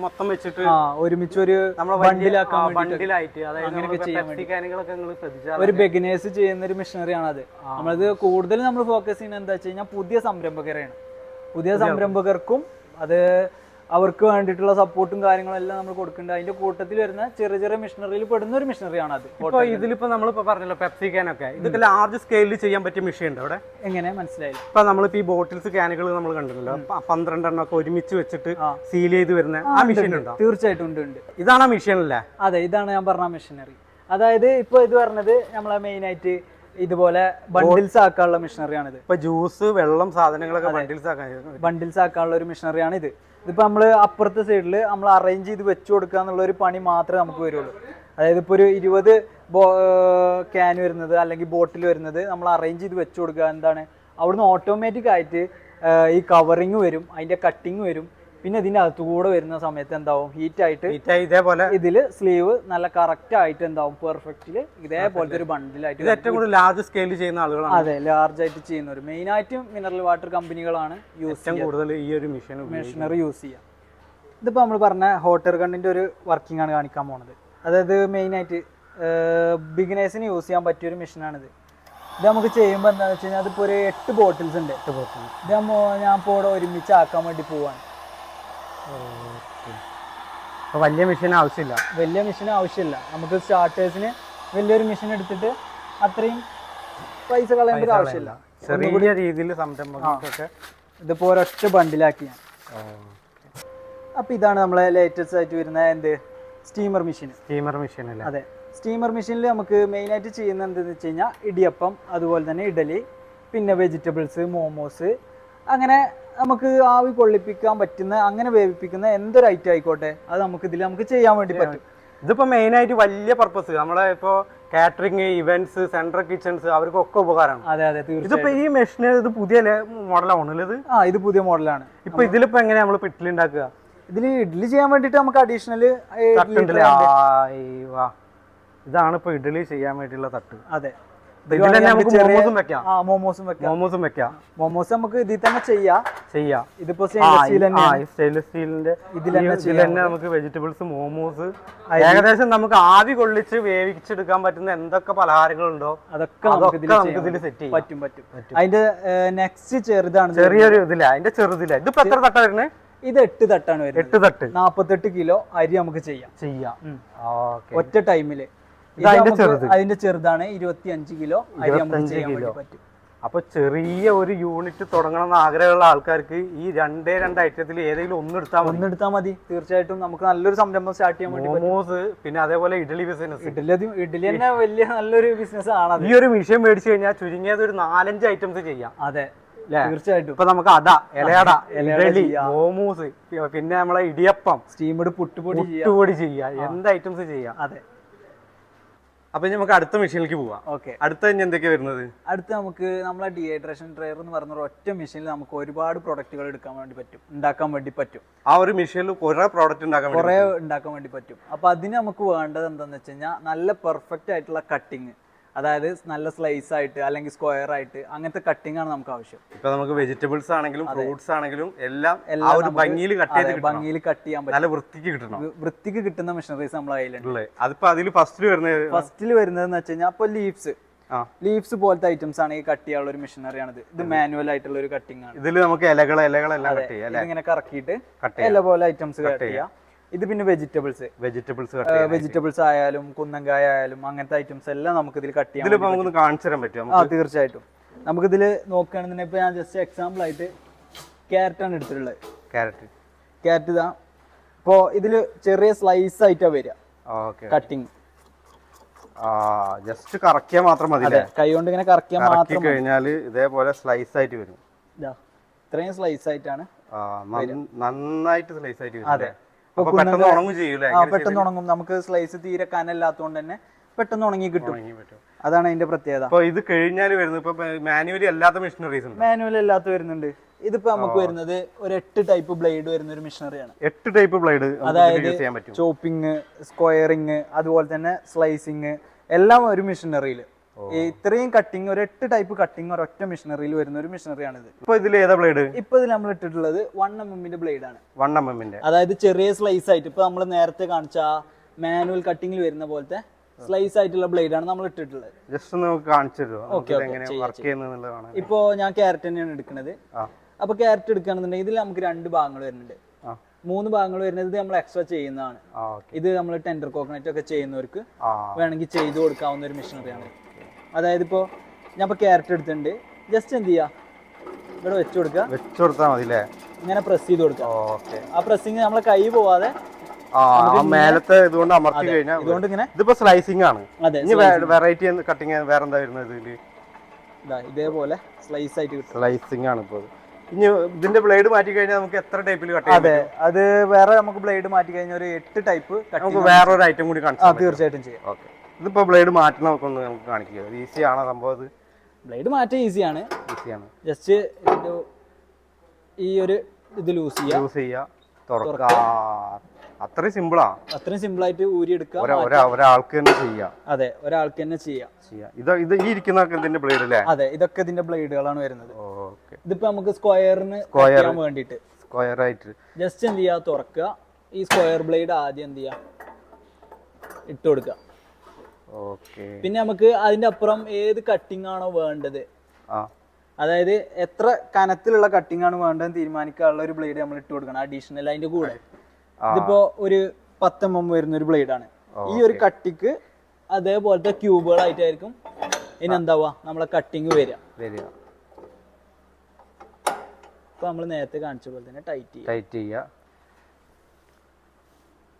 മൊത്തം വെച്ചിട്ട് ഒരുമിച്ച് ഒരു ബണ്ടിലായിട്ട് അങ്ങനെയൊക്കെ ചെയ്യാൻ വേണ്ടി ഒരു ബിഗിനേഴ്സ് ചെയ്യുന്ന ഒരു മെഷീനറിയാണ് അത്. നമ്മളത് കൂടുതൽ നമ്മൾ ഫോക്കസ് ചെയ്യുന്നത് എന്താ വെച്ച് കഴിഞ്ഞാൽ പുതിയ സംരംഭകരെയാണ്. പുതിയ സംരംഭകർക്കും അത് അവർക്ക് വേണ്ടിയിട്ടുള്ള സപ്പോർട്ടും കാര്യങ്ങളും എല്ലാം നമ്മൾ കൊടുക്കുന്നുണ്ട്. അതിന്റെ കൂട്ടത്തിൽ വരുന്ന ചെറിയ ചെറിയ മെഷീനറിയിൽ പെടുന്ന ഒരു മെഷീനറിയാണ് അത്. ഇതിലിപ്പോ നമ്മളിപ്പോ പറഞ്ഞല്ലോ പെപ്സി ക്യാനൊക്കെ, ഇതൊക്കെ ലാർജ് സ്കെയിലിൽ ചെയ്യാൻ പറ്റിയ മെഷീൻ ഉണ്ട് അവിടെ. എങ്ങനെ മനസ്സിലായില്ല? ഇപ്പൊ നമ്മളിപ്പോ ഈ ബോട്ടിൽസ് ക്യാനുകൾ നമ്മൾ കണ്ടിട്ടുണ്ടല്ലോ, 12 എണ്ണം ഒക്കെ ഒരുമിച്ച് വെച്ചിട്ട് സീൽ ചെയ്ത് വരുന്ന ആ മെഷീൻ ഉണ്ടോ? തീർച്ചയായിട്ടും ഉണ്ട്. ഇതാണ് ആ മെഷീൻ അല്ലേ? അതെ, ഇതാണ് ഞാൻ പറഞ്ഞ മെഷീനറി. അതായത് ഇപ്പൊ ഇത് പറഞ്ഞത് നമ്മളെ മെയിൻ ആയിട്ട് ഇതുപോലെ ബണ്ടിൽസ് ആക്കാനുള്ള മെഷീനറിയാണിത്. ഇപ്പൊ ജ്യൂസ്, വെള്ളം, സാധനങ്ങളൊക്കെ ബണ്ടിൽസ് ആക്കാനുള്ള ഒരു മെഷീനറിയാണ് ഇത്. ഇതിപ്പോൾ നമ്മൾ അപ്പുറത്തെ സൈഡിൽ നമ്മൾ അറേഞ്ച് ചെയ്ത് വെച്ച് കൊടുക്കുക എന്നുള്ള ഒരു പണി മാത്രമേ നമുക്ക് വരുള്ളൂ. അതായത് ഇപ്പോൾ ഒരു 20 ക്യാൻ വരുന്നത് അല്ലെങ്കിൽ ബോട്ടിൽ വരുന്നത് നമ്മൾ അറേഞ്ച് ചെയ്ത് വെച്ച് കൊടുക്കുക. എന്താണ് അവിടുന്ന് ഓട്ടോമാറ്റിക് ആയിട്ട് ഈ കവറിങ് വരും, അതിൻ്റെ കട്ടിങ് വരും. പിന്നെ ഇതിൻ്റെ അകത്തുകൂടെ വരുന്ന സമയത്ത് എന്താവും, ഹീറ്റായിട്ട് ഇതേപോലെ ഇതിൽ സ്ലീവ് നല്ല കറക്റ്റ് ആയിട്ട് എന്താവും പെർഫെക്റ്റില് ഇതേപോലത്തെ ഒരു ബണ്ടിലായിട്ട്. ഏറ്റവും കൂടുതൽ ലാർജ് സ്കെയിൽ ചെയ്യുന്ന ആളുകളാണ്. അതെ, ലാർജ് ആയിട്ട് ചെയ്യുന്നവർ മെയിനായിട്ടും മിനറൽ വാട്ടർ കമ്പനികളാണ് കൂടുതൽ ഈ ഒരു മെഷീനറി യൂസ് ചെയ്യുക. ഇതിപ്പോൾ നമ്മൾ പറഞ്ഞ ഹോട്ട് എയർ ഗണ്ണിൻ്റെ ഒരു വർക്കിംഗ് ആണ് കാണിക്കാൻ പോണത്. അതായത് മെയിനായിട്ട് ബിഗിനേഴ്സിന് യൂസ് ചെയ്യാൻ പറ്റിയൊരു മെഷീനാണിത്. ഇത് നമുക്ക് ചെയ്യുമ്പോൾ എന്താണെന്ന് വെച്ച് കഴിഞ്ഞാൽ അതിപ്പോൾ ഒരു 8 ബോട്ടിൽസ് ഉണ്ട്. ഇത് ഞാൻ ഇപ്പോൾ ഇവിടെ ഒരുമിച്ച് ആക്കാൻ വേണ്ടി പോവാണ്. വലിയ മെഷീൻ ആവശ്യമില്ല. നമുക്ക് സ്റ്റാർട്ടേഴ്സിന് വലിയൊരു മെഷീൻ എടുത്തിട്ട് അത്രയും പൈസ കളയേണ്ട ഒരു ആവശ്യമില്ല. ചെറിയ രീതിയിൽ സംരംഭങ്ങൾക്കൊക്കെ ഇതിപ്പോൾ ഒരൊറ്റ ബണ്ടിലാക്കി ഞാൻ. അപ്പോൾ ഇതാണ് നമ്മളെ ലേറ്റസ്റ്റ് ആയിട്ട് വരുന്ന സ്റ്റീമർ മെഷീൻ അല്ലേ? അതെ, സ്റ്റീമർ മെഷീനിൽ നമുക്ക് മെയിനായിട്ട് ചെയ്യുന്നത് എന്താണെന്ന് വെച്ച് കഴിഞ്ഞാൽ ഇടിയപ്പം, അതുപോലെ തന്നെ ഇഡലി, പിന്നെ വെജിറ്റബിൾസ്, മോമോസ്, അങ്ങനെ നമുക്ക് ആവി കൊള്ളിപ്പിക്കാൻ പറ്റുന്ന, അങ്ങനെ വേവിപ്പിക്കുന്ന എന്തൊരു ഐറ്റം ആയിക്കോട്ടെ അത് നമുക്ക് ഇതിൽ നമുക്ക് ചെയ്യാൻ വേണ്ടി പറ്റും. ഇതിപ്പോ മെയിനായിട്ട് വലിയ പർപ്പസ് നമ്മളെ ഇപ്പോൾ കാറ്ററിംഗ്, ഇവന്റ്സ്, സെൻട്രൽ കിച്ചൺസ് അവർക്കൊക്കെ ഉപകാരമാണ്. അതെ അതെ, ഇതിപ്പോ ഈ മെഷീൻ ഇത് പുതിയ മോഡലാണ്. ഇത് പുതിയ മോഡലാണ്. ഇപ്പൊ ഇതിലിപ്പോ എങ്ങനെയാ നമ്മൾ ഇഡ്ഡലി ഉണ്ടാക്കുക? ഇതിൽ ഇഡ്ഡലി ചെയ്യാൻ വേണ്ടിട്ട് നമുക്ക് അഡീഷണൽ ഇതാണ് ഇപ്പൊ ഇഡ്ഡലി ചെയ്യാൻ വേണ്ടിയുള്ള തട്ട്. അതെ, ഇതിൽ തന്നെ നമുക്ക് മോമോസും വെക്കാം. മോമോസും വെക്കാം. മോമോസ് നമുക്ക് ഇതിൽ തന്നെ ചെയ്യാം. ഇതിപ്പോ സ്റ്റെയിൻലെസ് സ്റ്റീലിന്റെ ഇതിൽ തന്നെ നമുക്ക് വെജിറ്റബിൾസ്, മോമോസ്, ഏകദേശം നമുക്ക് ആവി കൊള്ളിച്ച് വേവിച്ചെടുക്കാൻ പറ്റുന്ന എന്തൊക്കെ പലഹാരങ്ങളുണ്ടോ അതൊക്കെ നമുക്ക് ഇതിൽ സെറ്റ് ചെയ്യാം. പറ്റും. അതിന്റെ നെക്സ്റ്റ് ചെറുതാണ്, ചെറിയൊരു ഇതില്ല, അതിന്റെ ചെറുതില്ല. ഇതിപ്പോ എത്ര തട്ടാ വരുന്നത്? ഇത് 8 തട്ടാണ് വരുന്നത്. 8 തട്ട് 48 കിലോ അരി നമുക്ക് ചെയ്യാം ഒറ്റ ടൈമില്. അതിന്റെ ചെറുതാണ് 25 കിലോ അരി നമുക്ക് ചെയ്യാൻ വേണ്ടി പറ്റും. അപ്പൊ ചെറിയ ഒരു യൂണിറ്റ് തുടങ്ങണം എന്ന് ആഗ്രഹമുള്ള ആൾക്കാർക്ക് ഈ 2 ഐറ്റത്തിൽ ഏതെങ്കിലും ഒന്നെടുത്താൽ മതി. തീർച്ചയായിട്ടും നമുക്ക് നല്ലൊരു സംരംഭം സ്റ്റാർട്ട് ചെയ്യാൻ വേണ്ടി. മോമോസ്, പിന്നെ അതേപോലെ ഇഡ്ഡലി ബിസിനസ്. ഇഡ്ഡലി തന്നെ വലിയ നല്ലൊരു ബിസിനസ് ആണ്. ഈ ഒരു മിഷൻ മേടിച്ചു കഴിഞ്ഞാൽ ചുരുങ്ങിയത് ഒരു 4-5 ഐറ്റംസ് ചെയ്യാം. അതെ, തീർച്ചയായിട്ടും. ഇപ്പൊ നമുക്ക് ഇലയട, ഇഡ്ഡലി, മോമോസ്, പിന്നെ നമ്മളെ ഇടിയപ്പം, സ്റ്റീംഡ് പുട്ടുപൊടി ചെയ്യാം, എന്ത് ഐറ്റംസ് ചെയ്യാം. അതെ. അപ്പൊ നമുക്ക് അടുത്ത മെഷീനിലേക്ക് പോവാം. ഓക്കെ. അടുത്ത എന്തൊക്കെയാ വരുന്നത്? അടുത്ത നമുക്ക് നമ്മളെ ഡീഹൈഡ്രേഷൻ ഡ്രയർ എന്ന് പറഞ്ഞ ഒറ്റ മെഷീനിൽ നമുക്ക് ഒരുപാട് പ്രൊഡക്റ്റുകൾ ഉണ്ടാക്കാൻ വേണ്ടി പറ്റും. ആ ഒരു മെഷീനിൽ കുറെ പ്രോഡക്റ്റ് ഉണ്ടാക്കാൻ വേണ്ടി പറ്റും. അപ്പൊ അതിന് നമുക്ക് വേണ്ടത് എന്താന്ന് വെച്ച് കഴിഞ്ഞാൽ നല്ല പെർഫെക്റ്റ് ആയിട്ടുള്ള കട്ടിങ്, അതായത് നല്ല സ്ലൈസ് ആയിട്ട് അല്ലെങ്കിൽ സ്ക്വയർ ആയിട്ട് അങ്ങനത്തെ കട്ടിംഗ് ആണ് നമുക്ക് ആവശ്യം. ഇപ്പൊ നമുക്ക് വെജിറ്റബിൾസ് ആണെങ്കിലും ഫ്രൂട്ട്സ് ആണെങ്കിലും എല്ലാം ഭംഗിയിൽ കട്ട് ചെയ്യാൻ പറ്റും. നല്ല വൃത്തിക്ക് കിട്ടുന്ന മെഷീനറീസ് നമ്മളെ കയ്യിലുണ്ട്. അതിപ്പോ അതിൽ ഫസ്റ്റിൽ വരുന്നതെന്ന് വെച്ച് കഴിഞ്ഞാൽ അപ്പൊ ലീവ്സ് പോലത്തെ ഐറ്റംസ് ആണ് ഈ കട്ട് ചെയ്യാനുള്ള ഒരു മെഷീനറി ആണിത്. ഇത് മാനുവൽ ആയിട്ടുള്ള ഒരു കട്ടിംഗ് ആണ്. ഇതിൽ നമുക്ക് ഇലകളെല്ലാം കട്ട് ചെയ്യാം. ഇങ്ങനെ കറക്കിയിട്ട് ഇല പോലെ ഐറ്റംസ് കട്ട് ചെയ്യാം. ഇത് പിന്നെ വെജിറ്റബിൾസ് ആയാലും കുന്നങ്കായ ആയാലും അങ്ങനത്തെ ഐറ്റംസ് എല്ലാം നമുക്ക് ഇതിൽ കട്ട് ചെയ്യാം. കാണിച്ചു തരാൻ പറ്റും? തീർച്ചയായിട്ടും. നമുക്കിതിൽ നോക്കുകയാണെന്നുണ്ടെങ്കിൽ ഇപ്പൊ ഞാൻ ജസ്റ്റ് എക്സാമ്പിൾ ആയിട്ട് ക്യാരറ്റ് ആണ് എടുത്തിട്ടുള്ളത്. ക്യാരറ്റ് ഇതാ. ഇപ്പോ ഇതില് ചെറിയ സ്ലൈസ് ആയിട്ടാ വരിക കട്ടിങ്. ജസ്റ്റ് കറക്കിയാൽ മാത്രം മതി. കൈ കൊണ്ട് ഇങ്ങനെ കറക്കിയാൽ മാത്രം കഴിഞ്ഞാല് ഇതേപോലെ സ്ലൈസ് ആയിട്ട് വരും. ഇത്രയും സ്ലൈസ് ആയിട്ടാണ് നന്നായിട്ട് സ്ലൈസ് ആയിട്ട് വരും. അതെ, പെട്ടെന്ന് ഉണങ്ങും. നമുക്ക് സ്ലൈസ് തീരെ കനല്ലാത്തതുകൊണ്ട് തന്നെ പെട്ടെന്ന് ഉണങ്ങി കിട്ടും. അതാണ് അതിന്റെ പ്രത്യേകത. ഇത് കഴിഞ്ഞാൽ മാനുവലി അല്ലാത്ത മെഷീനറീസ് ഉണ്ട്. മാനുവൽ അല്ലാത്ത വരുന്നുണ്ട്. ഇതിപ്പോ നമുക്ക് വരുന്നത് ഒരു 8 ടൈപ്പ് ബ്ലേഡ് വരുന്ന ഒരു മെഷീനറിയാണ്. 8 ടൈപ്പ് ബ്ലേഡ്, അതായത് ചോപ്പിംഗ്, സ്ക്വയറിങ്, അതുപോലെ തന്നെ സ്ലൈസിങ് എല്ലാം ഒരു മെഷീനറിയിൽ. ഇത്രയും കട്ടിങ്, ഒരു 8 ടൈപ്പ് കട്ടിങ് ഒരൊറ്റ മെഷീനറിയിൽ വരുന്ന ഒരു മെഷീനറിയാണിത്. ഇപ്പൊ ഇതിൽ ഏതാ ബ്ലേഡ്? ഇപ്പൊ ഇതിൽ നമ്മൾ ഇട്ടിട്ടുള്ളത് 1mm ബ്ലേഡ് ആണ്. 1mm, അതായത് ചെറിയ സ്ലൈസ് ആയിട്ട് ഇപ്പൊ നമ്മൾ നേരത്തെ കാണിച്ച മാനുവൽ കട്ടിങ്ങിൽ വരുന്ന പോലത്തെ സ്ലൈസ് ആയിട്ടുള്ള ബ്ലേഡ് ആണ് നമ്മൾ ഇട്ടിട്ടുള്ളത്. ജസ്റ്റ് ഒന്ന് കാണിച്ചു തരുമോ? ഇപ്പോ ഞാൻ ക്യാരറ്റ് തന്നെയാണ് എടുക്കുന്നത്. അപ്പൊ ക്യാരറ്റ് എടുക്കുകയാണെന്നുണ്ടെങ്കിൽ ഇതിൽ നമുക്ക് 2 ഭാഗങ്ങൾ വരുന്നുണ്ട്. 3 ഭാഗങ്ങൾ വരുന്നത് നമ്മൾ എക്സ്ട്രാ ചെയ്യുന്നതാണ്. ഇത് നമ്മൾ ടെൻഡർ കോക്കനട്ട് ഒക്കെ ചെയ്യുന്നവർക്ക് വേണമെങ്കിൽ ചെയ്തു കൊടുക്കാവുന്ന ഒരു മെഷീനറിയാണ്. അതായത് ഇപ്പോ ഞാൻ ഇപ്പൊ ക്യാരറ്റ് എടുത്തിട്ടുണ്ട്. ജസ്റ്റ് എന്ത് ചെയ്യാ, ഇവിടെ വെച്ചു കൊടുത്താൽ മതി. ഇങ്ങനെ പ്രസ് ചെയ്ത് കൊടുക്കാം. ആ പ്രസ്സിങ് നമ്മളെ കൈ പോവാതെ മേലത്തെ ഇതുകൊണ്ട് അമർത്തി കഴിഞ്ഞാൽ ഇതുകൊണ്ട് ഇങ്ങനെ. ഇതിപ്പോ സ്ലൈസിംഗ് ആണ്. വെറൈറ്റി കട്ടിങ് വേറെന്താ വരുന്നത്? ഇതേപോലെ സ്ലൈസ് ആയിട്ട് കിട്ടും. സ്ലൈസിംഗ് ആണ് ഇപ്പൊ. ഇനി ഇതിന്റെ ബ്ലേഡ് മാറ്റി കഴിഞ്ഞാൽ നമുക്ക് എത്ര ടൈപ്പിൽ കട്ട് ചെയ്യാം? അതെ, അത് വേറെ നമുക്ക് ബ്ലേഡ് മാറ്റി കഴിഞ്ഞാൽ ഒരു 8 ടൈപ്പ് നമുക്ക് വേറൊരു ഐറ്റം കൂടി കാണിക്കാം. തീർച്ചയായിട്ടും ചെയ്യാം. ഓക്കെ. ഇതിപ്പോ ബ്ലേഡ് മാറ്റണമൊക്കെ ഒന്ന് നമുക്ക് കാണിക്കുക. ഈസി ആണോ സംഭവം? ബ്ലേഡ് മാറ്റാൻ ഈസിയാണ്. ജസ്റ്റ് ഈ ഒരു ഇത് ലൂസ് ചെയ്യുക, തുറക്കുക. അത്രയും സിമ്പിളാ. അത്രയും സിമ്പിൾ ആയിട്ട് ഊരി എടുക്കുക. ഒരാൾക്ക് തന്നെ ചെയ്യാം. അതെ, ഒരാൾക്ക് തന്നെ ചെയ്യാം. ഇത് ഈ ഇരിക്കുന്നതൊക്കെ ഇതിന്റെ ബ്ലേഡ് അല്ലേ? അതെ, ഇതൊക്കെ ഇതിന്റെ ബ്ലേഡുകളാണ് വരുന്നത്. ഇതിപ്പോ നമുക്ക് സ്ക്വയറിന് ചെയ്യാൻ വേണ്ടിട്ട് സ്ക്വയർ ആയിട്ട് ജസ്റ്റ് എന്ത് ചെയ്യാ, തുറക്കുക. ഈ സ്ക്വയർ ബ്ലേഡ് ആദ്യം എന്ത് ചെയ്യാ, ഇട്ട് കൊടുക്കുക. പിന്നെ നമുക്ക് അതിന്റെ അപ്പുറം ഏത് കട്ടിംഗ് ആണോ വേണ്ടത്, അതായത് എത്ര കനത്തിലുള്ള കട്ടിംഗ് ആണ് വേണ്ടതെന്ന് തീരുമാനിക്കാനുള്ള ഒരു ബ്ലേഡ് നമ്മൾ ഇട്ട് കൊടുക്കണം അഡീഷണൽ അതിന്റെ കൂടെ. ഇതിപ്പോ ഒരു 10mm വരുന്ന ഒരു ബ്ലേഡ് ആണ്. ഈ ഒരു കട്ടിക്ക് അതേപോലത്തെ ക്യൂബുകളായിട്ടായിരിക്കും ഇനി എന്താവുക നമ്മളെ കട്ടിങ് വരിക. ഇപ്പൊ നമ്മൾ നേരത്തെ കാണിച്ച പോലെ തന്നെ ടൈറ്റ് ചെയ്യുക.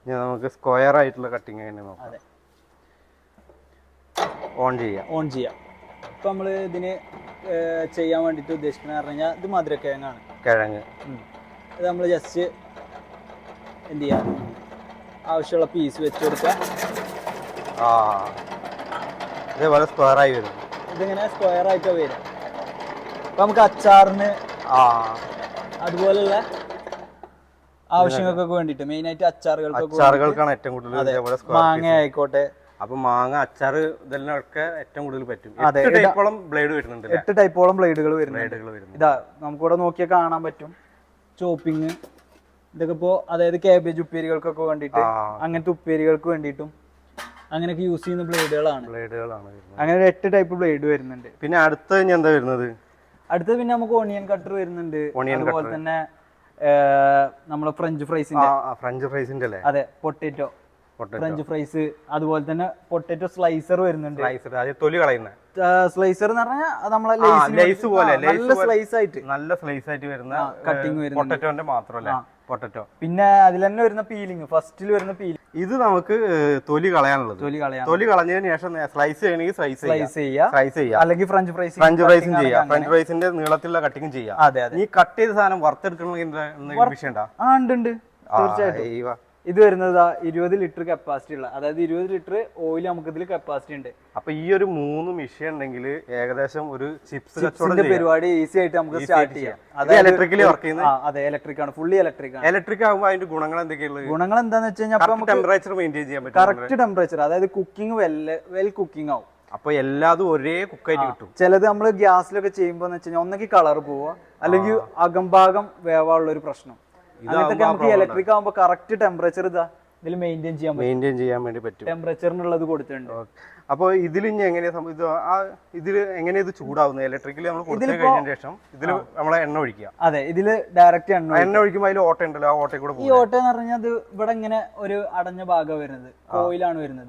നമുക്ക് സ്ക്വയർ ആയിട്ടുള്ള കട്ടിങ് അതെ, ഓൺ ചെയ്യാം. ഇപ്പൊ നമ്മള് ഇതിന് ചെയ്യാൻ വേണ്ടിട്ട് ഉദ്ദേശിക്കുന്നത് പറഞ്ഞു കഴിഞ്ഞാൽ ഇത് മധുരക്കിഴങ്ങാണ്. ഇത് നമ്മൾ ജസ്റ്റ് എന്ത് ചെയ്യാം, ആവശ്യമുള്ള പീസ് വെച്ച് കൊടുക്കുക. ഇതേപോലെ സ്ക്വയർ ആയി വരും. ഇതിങ്ങനെ സ്ക്വയർ ആയിട്ടാ വരും. അപ്പൊ നമുക്ക് അച്ചാറിന് അതുപോലുള്ള ആവശ്യങ്ങൾക്കൊക്കെ വേണ്ടിട്ട് മെയിൻ ആയിട്ട് അച്ചാറുകൾക്കാണ് ഏറ്റവും കൂടുതൽ. മാങ്ങ ആയിക്കോട്ടെ, അപ്പൊ മാങ്ങ, അച്ചാറ് ഇതെല്ലാം ഒക്കെ ഏറ്റവും കൂടുതൽ പറ്റും. 8 ടൈപ്പോളം ബ്ലേഡ് വരുന്നുണ്ട്. 8 ടൈപ്പോളം ബ്ലേഡുകൾ വരുന്നുണ്ട്. ഇതാ നമുക്കിവിടെ നോക്കിയാൽ കാണാൻ പറ്റും. ചോപ്പിങ് ഇതൊക്കെ ഇപ്പോ അതായത് കാബേജ് ഉപ്പേരികൾക്കൊക്കെ വേണ്ടിയിട്ട്, അങ്ങനത്തെ ഉപ്പേരികൾക്ക് വേണ്ടിയിട്ടും അങ്ങനെയൊക്കെ യൂസ് ചെയ്യുന്ന ബ്ലേഡുകളാണ്. അങ്ങനെ 8 ടൈപ്പ് ബ്ലേഡ് വരുന്നുണ്ട്. പിന്നെ അടുത്ത എന്താ വരുന്നത്? അടുത്തത് പിന്നെ നമുക്ക് ഓണിയൻ കട്ടർ വരുന്നുണ്ട്. അതുപോലെ തന്നെ നമ്മളെ ഫ്രഞ്ച് ഫ്രൈസിന്റെ അല്ലേ? അതെ, പൊട്ടേറ്റോ ഫ്രഞ്ച് ഫ്രൈസ്. അതുപോലെ തന്നെ പൊട്ടേറ്റോ സ്ലൈസർ വരുന്നുണ്ട്. തൊലി കളയുന്ന സ്ലൈസർ എന്ന് പറഞ്ഞാൽ നമ്മളെ ലൈസ് പോലെ നല്ല സ്ലൈസ് ആയിട്ട് വരുന്ന കട്ടിങ് വരുന്നുണ്ട്. പൊട്ടറ്റോന്റെ മാത്രമല്ല പൊട്ടറ്റോ. പിന്നെ അതിൽ തന്നെ വരുന്ന പീലിംഗ്, ഫസ്റ്റിൽ വരുന്ന പീലിംഗ്, ഇത് നമുക്ക് തൊലി കളയാനുള്ളത്. തൊലി കളഞ്ഞതിന് ശേഷം സ്ലൈസ് ചെയ്യണമെങ്കിൽ സ്ലൈസ് ചെയ്യാം, അല്ലെങ്കിൽ ഫ്രഞ്ച് ഫ്രൈസും ചെയ്യാം. ഫ്രഞ്ച് ഫ്രൈസിന്റെ നീളത്തിലുള്ള കട്ടിങ്ങും ചെയ്യാം. അതെ. ഈ കട്ട് ചെയ്ത സാധനം വറുത്തെടുക്കണമെങ്കിൽ വിഷയം ഉണ്ടോ? ഉണ്ട്, തീർച്ചയായിട്ടും. ഇത് വരുന്നത് 20 ലിറ്റർ കപ്പാസിറ്റി ഉള്ള, അതായത് 20 ലിറ്റർ ഓയിൽ നമുക്ക് ഇതിൽ കപ്പാസിറ്റി ഉണ്ട്. അപ്പൊ ഈ ഒരു 3 മെഷീൻ ഉണ്ടെങ്കിൽ ഏകദേശം ഒരു ചിപ്സ് പരിപാടി ഈസി ആയിട്ട് നമുക്ക് സ്റ്റാർട്ട് ചെയ്യാം. ഇലക്ട്രിക്കലി വർക്ക് ചെയ്യുന്നത്? അതെ, ഇലക്ട്രിക് ആണ്, ഫുള്ളി ഇലക്ട്രിക് ആണ്. ഇലക്ട്രിക് ആകുമ്പോൾ അതിന്റെ ഗുണങ്ങൾ എന്തൊക്കെയുള്ളത്? ഗുണങ്ങൾ എന്താന്ന് വെച്ച് കഴിഞ്ഞാൽ ടെമ്പറേച്ചർ മെയിൻറ്റെയിൻ ചെയ്യാൻ പറ്റും. കറക്റ്റ് ടെമ്പറേച്ചർ, അതായത് കുക്കിംഗ് വെൽ കുക്കിംഗ് ആവും. അപ്പൊ എല്ലാതും ഒരേ കുക്കായിട്ട് കിട്ടും. ചിലത് നമ്മൾ ഗ്യാസിലൊക്കെ ചെയ്യുമ്പോൾ ഒന്നെങ്കിൽ കളർ പോവുക, അല്ലെങ്കിൽ അകംഭാഗം വേവാനുള്ള ഒരു പ്രശ്നം. അങ്ങനത്തെ നമുക്ക് ഇലക്ട്രിക് ആകുമ്പോൾ കറക്റ്റ് ടെമ്പറേച്ചർ ഇതിൽ മെയിൻറ്റെയിൻ ചെയ്യാൻ വേണ്ടി പറ്റും. ടെമ്പറേച്ചറിനുള്ളത് കൊടുത്തിട്ടുണ്ട്. അപ്പോൾ ഇതിൽ ഇനി എങ്ങനെയാ ഇത് ചൂടാവുന്നത്? ഇലക്ട്രിക്കലി നമ്മൾ കൊടുത്തു കഴിഞ്ഞതിന് ശേഷം ഇതിൽ നമ്മളെ എണ്ണ ഒഴിക്കുക. അതെ, ഇതില് ഡയറക്റ്റ് എണ്ണ ഒഴിക്കുമ്പോൾ അതിൽ ഓട്ട ഉണ്ടല്ലോ, ആ ഓട്ടയിൽ കൂടെ. ഈ ഓട്ട എന്ന് പറഞ്ഞാൽ ഇവിടെ ഇങ്ങനെ ഒരു അടഞ്ഞ ഭാഗം വരുന്നത് കോയിലാണ് വരുന്നത്.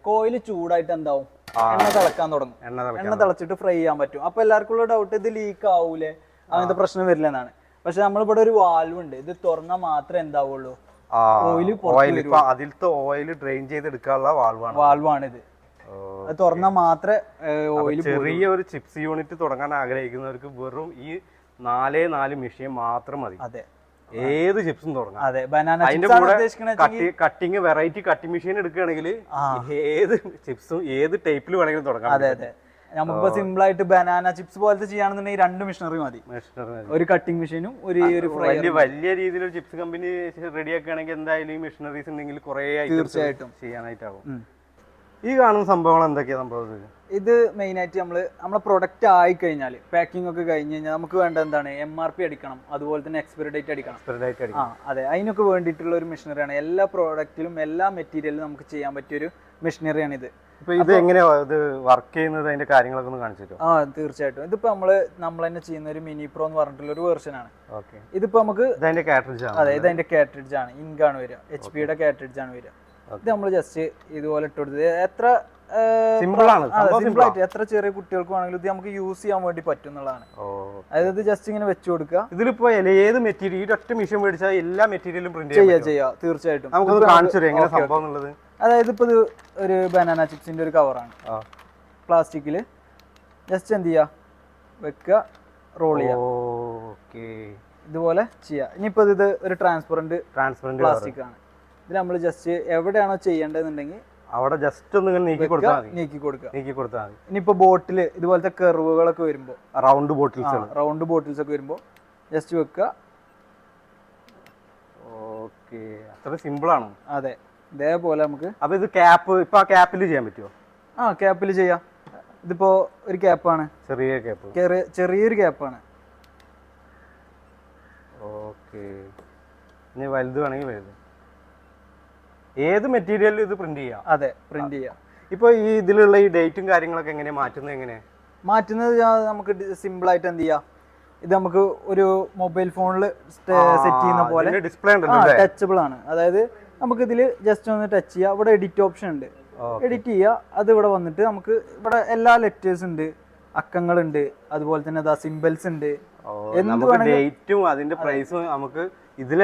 കോയില് ചൂടായിട്ട് എന്താവും, എണ്ണ തിളക്കാൻ തുടങ്ങും. എണ്ണ തിളച്ചിട്ട് ഫ്രൈ ചെയ്യാൻ പറ്റും. അപ്പൊ എല്ലാവർക്കും ഉള്ള ഡൗട്ട്, ഇത് ലീക്ക് ആവൂലേ, അങ്ങനത്തെ പ്രശ്നം വരില്ല എന്നാണ്. പക്ഷെ നമ്മളിവിടെ ഒരു വാൽവ് ഉണ്ട്, ഇത് തുറന്നാൽ മാത്രമേ എന്താവുള്ളൂ, അതിലത്തെ ഓയിൽ ഡ്രെയിൻ ചെയ്തെടുക്കാനുള്ള വാൽവാണിത്. അത് തുറന്നാൽ മാത്രമേ ഓയിൽ. ചെറിയ ഒരു ചിപ്സ് യൂണിറ്റ് തുടങ്ങാൻ ആഗ്രഹിക്കുന്നവർക്ക് വെറും ഈ 4 മെഷീൻ മാത്രം മതി. അതെ, ഏത് ചിപ്സും തുടങ്ങാം. അതെ, ബനാന അതിന്റെ കൂടെ കട്ടിങ് വെറൈറ്റി കട്ടിംഗ് മെഷീൻ എടുക്കുകയാണെങ്കിൽ ഏത് ചിപ്സും ഏത് ടൈപ്പിൽ വേണമെങ്കിലും തുടങ്ങാം. അതെ അതെ, നമുക്കിപ്പോ സിമ്പിൾ ആയിട്ട് ബനാന ചിപ്സ് പോലത്തെ ചെയ്യാണെന്നുണ്ടെങ്കിൽ 2 മെഷീനറി മതി. ഒരു കട്ടിംഗ് മെഷീനും ഒരു വലിയ രീതിയിൽ ഒരു ചിപ്സ് കമ്പനി റെഡി ആക്കുകയാണെങ്കിൽ എന്തായാലും ഈ മെഷീനറീസ് ഉണ്ടെങ്കിൽ കുറെ തീർച്ചയായിട്ടും ചെയ്യാനായിട്ടാവും. ഈ കാണുന്ന സംഭവങ്ങൾ എന്തൊക്കെയാ സംഭവം? ഇത് മെയിൻ ആയിട്ട് നമ്മളെ പ്രൊഡക്റ്റ് ആയി കഴിഞ്ഞാൽ, പാക്കിംഗ് ഒക്കെ കഴിഞ്ഞ് കഴിഞ്ഞാൽ നമുക്ക് വേണ്ട എന്താണ്, MRP അടിക്കണം, അതുപോലെ തന്നെ എക്സ്പയറി ഡേറ്റ് അടിക്കണം. അതെ, അതിനൊക്കെ വേണ്ടിയിട്ടുള്ള ഒരു മെഷീനറിയാണ്. എല്ലാ പ്രോഡക്റ്റിലും എല്ലാ മെറ്റീരിയലും നമുക്ക് ചെയ്യാൻ പറ്റിയൊരു മെഷീനറിയാണ് ഇത്. ഇത് എങ്ങനെയാ ഇത് വർക്ക് ചെയ്യുന്നത്, അതിന്റെ കാര്യങ്ങളൊക്കെ ഒന്ന് കാണിച്ചു തരുമോ? തീർച്ചയായിട്ടും. ഇതിപ്പോ നമ്മൾ തന്നെ ചെയ്യുന്ന ഒരു മിനി പ്രോ എന്ന് പറഞ്ഞിട്ടുള്ള ഒരു വേർഷൻ ആണ്. ഇതിപ്പോ നമുക്ക് അതെ, ഇത് അതിന്റെ കാട്രിഡ്ജ് ആണ്, ഇങ്കാണ് വരിക, HP-യുടെ കാട്രിഡ്ജ് ആണ് വരിക. ഇത് നമ്മൾ ജസ്റ്റ് ഇതുപോലെ ഇട്ട് കൊടുത്തത് എത്ര സിമ്പിൾ ആയിട്ട് എത്ര ചെറിയ കുട്ടികൾക്ക് വേണമെങ്കിലും ഇത് നമുക്ക് യൂസ് ചെയ്യാൻ വേണ്ടി പറ്റും എന്നുള്ളതാണ്. അതായത് ജസ്റ്റ് ഇങ്ങനെ വെച്ച് കൊടുക്കുക. ഇതിലിപ്പോ ഏത് മെറ്റീരിയൽ, ഒറ്റ മെഷീൻ മേടിച്ചാൽ എല്ലാ മെറ്റീരിയലും ചെയ്യാം തീർച്ചയായിട്ടും. അതായത് ഇപ്പൊ ഇത് ഒരു ബനാന ചിപ്സിന്റെ ഒരു കവറാണ്, പ്ലാസ്റ്റിക്കില്. ജസ്റ്റ് എന്ത് ചെയ്യാ, വെക്കുക, റോൾ ചെയ്യാം, ഇതുപോലെ ചെയ്യാം. ഇനിയിപ്പോ ഇത് ഒരു ട്രാൻസ്പെറന്റ് പ്ലാസ്റ്റിക് ആണ്. ഇത് നമ്മൾ ജസ്റ്റ് എവിടെയാണോ ചെയ്യേണ്ടതെന്നുണ്ടെങ്കിൽ അവിടെ ജസ്റ്റ് ഒന്ന് നീക്കി കൊടുത്താൽ മതി. ഇനിയിപ്പോ ബോട്ടിൽ ഇതുപോലത്തെ കർവുകളൊക്കെ വരുമ്പോ, റൗണ്ട് ബോട്ടിൽസ് ഒക്കെ വരുമ്പോ ജസ്റ്റ് വെക്കുക. അത്ര സിമ്പിൾ ആണ്. അതെ, ഇതേപോലെ നമുക്ക്. അപ്പൊ ഇത് ക്യാപ്പിൽ ചെയ്യാൻ പറ്റുമോ? ക്യാപ്പിൽ ചെയ്യാം. ഇതിപ്പോ ഒരു ക്യാപ്പാണ്, ചെറിയൊരു ക്യാപ്പാണ്. ഇനി വലുത് വേണമെങ്കിൽ വലുത്, ഏത് മെറ്റീരിയലിലും ഇത് പ്രിന്റ് ചെയ്യാം. അതെ, പ്രിന്റ് ചെയ്യാം. ഇപ്പൊ ഈ ഇതിലുള്ള ഈ ഡേറ്റും കാര്യങ്ങളൊക്കെ എങ്ങനെ മാറ്റുന്നത് നമുക്ക് സിമ്പിൾ ആയിട്ട് എന്ത് ചെയ്യാം, ഇത് നമുക്ക് ഒരു മൊബൈൽ ഫോണിൽ സെറ്റ് ചെയ്യുന്ന പോലെ ഡിസ്പ്ലേ ടച്ചബിൾ ആണ്. അതായത് നമുക്ക് ഇതിൽ ജസ്റ്റ് ഒന്ന് ടച്ച് ചെയ്യാം. ഇവിടെ എഡിറ്റ് ഓപ്ഷൻ ഉണ്ട്, എഡിറ്റ് ചെയ്യുക. അത് ഇവിടെ വന്നിട്ട് നമുക്ക് ഇവിടെ എല്ലാ ലെറ്റേഴ്സ് ഉണ്ട്, അക്കങ്ങളുണ്ട്, അതുപോലെ തന്നെ സിംബൽസ് ഉണ്ട്. അതിന്റെ പ്രൈസും നമുക്ക് ഇതിൽ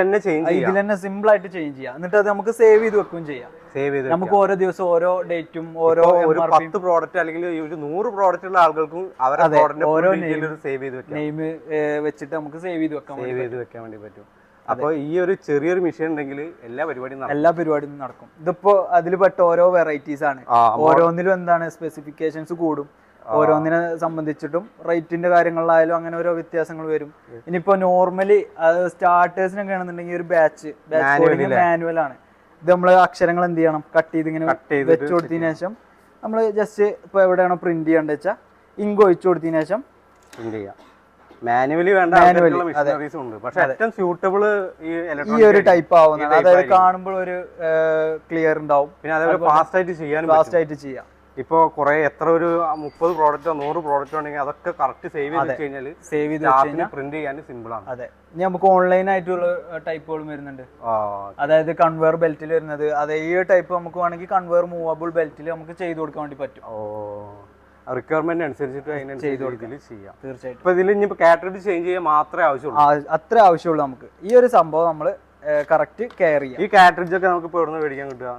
തന്നെ സിമ്പിൾ ആയിട്ട് ചേഞ്ച് ചെയ്യാം. എന്നിട്ട് അത് നമുക്ക് സേവ് ചെയ്ത് വെക്കുകയും ചെയ്യാം. നമുക്ക് ഓരോ ദിവസം ഓരോ ഡേറ്റും ഓരോ 10 പ്രോഡക്റ്റ് അല്ലെങ്കിൽ 100 പ്രോഡക്റ്റ് ഉള്ള ആൾക്കാർക്കും ഓരോ നെയിം വെച്ചിട്ട് നമുക്ക് സേവ് ചെയ്ത് വെക്കാൻ വേണ്ടി പറ്റും. അപ്പൊ ഈ ഒരു ചെറിയൊരു മെഷീൻ ഉണ്ടെങ്കിൽ എല്ലാ പരിപാടിയും നടക്കും. ഇതിപ്പോ അതിൽ പെട്ട ഓരോ വെറൈറ്റീസ് ആണ്. ഓരോന്നിലും എന്താണ് സ്പെസിഫിക്കേഷൻസ് കൂടും. ഓരോന്നിനെ സംബന്ധിച്ചിട്ടും റേറ്റിന്റെ കാര്യങ്ങളിലായാലും അങ്ങനെ ഓരോ വ്യത്യാസങ്ങൾ വരും. ഇനിയിപ്പോ നോർമലി സ്റ്റാർട്ടേഴ്സിനൊക്കെ ആണെന്നുണ്ടെങ്കിൽ ഒരു ബാച്ച് മാനുവൽ ആണ്. ഇത് നമ്മൾ അക്ഷരങ്ങൾ എന്ത് ചെയ്യണം, കട്ട് ചെയ്ത് ഇങ്ങനെ വെച്ച് കൊടുത്തതിന് ശേഷം നമ്മൾ ജസ്റ്റ് ഇപ്പോൾ എവിടെയാണോ പ്രിന്റ് ചെയ്യേണ്ടത് വെച്ചാൽ ഇങ്ക് ഒഴിച്ചു കൊടുത്തതിന് ശേഷം പ്രിന്റ് ചെയ്യാം. മാനുവലി വേണ്ട മെഷീനറീസും ഉണ്ട്, പക്ഷെ ഏറ്റവും സ്യൂട്ടബിൾ ഈ ഒരു ടൈപ്പ് ആവുന്നതാണ്. അതായത് കാണുമ്പോൾ ഒരു ക്ലിയർ ഉണ്ടാവും, പിന്നെ അതേപോലെ ഫാസ്റ്റ് ആയിട്ട് ചെയ്യാം. ഇപ്പൊ കുറെ എത്ര ഒരു 30 പ്രോഡക്റ്റോ 100 പ്രോഡക്റ്റോ ഉണ്ടെങ്കിൽ അതൊക്കെ കറക്റ്റ് സേവ് ചെയ്ത് കഴിഞ്ഞാൽ പ്രിന്റ് ചെയ്യാൻ സിമ്പിൾ ആണ്. അതെ, ഇനി നമുക്ക് ഓൺലൈൻ ആയിട്ടുള്ള ടൈപ്പുകളും വരുന്നുണ്ട്. അതായത് കൺവെയർ ബെൽറ്റിൽ വരുന്നത്, അതെ ഈ ടൈപ്പ് നമുക്ക് വേണമെങ്കിൽ കൺവെയർ മൂവബിൾ ബെൽറ്റിൽ നമുക്ക് ചെയ്ത് കൊടുക്കാൻ വേണ്ടി പറ്റും. റിക്വയർമെന്റ് അനുസരിച്ചിട്ട് അതിനനുസരിച്ച് ചെയ്യാം. തീർച്ചയായിട്ടും. ഇപ്പൊ ഇതിൽ ഇനി കാറ്റഗറി ചേഞ്ച് ചെയ്യാൻ മാത്രമേ ആവശ്യമുള്ളൂ, അത്ര ആവശ്യമുള്ളൂ നമുക്ക്. ഈ ഒരു സംഭവം നമ്മൾ കറക്റ്റ് കെയർ ചെയ്യാം. ഈ കാറ്ററിജ് ഒക്കെ നമുക്ക് ഇപ്പൊ ഇവിടുന്ന് മേടിക്കാൻ കിട്ടുക,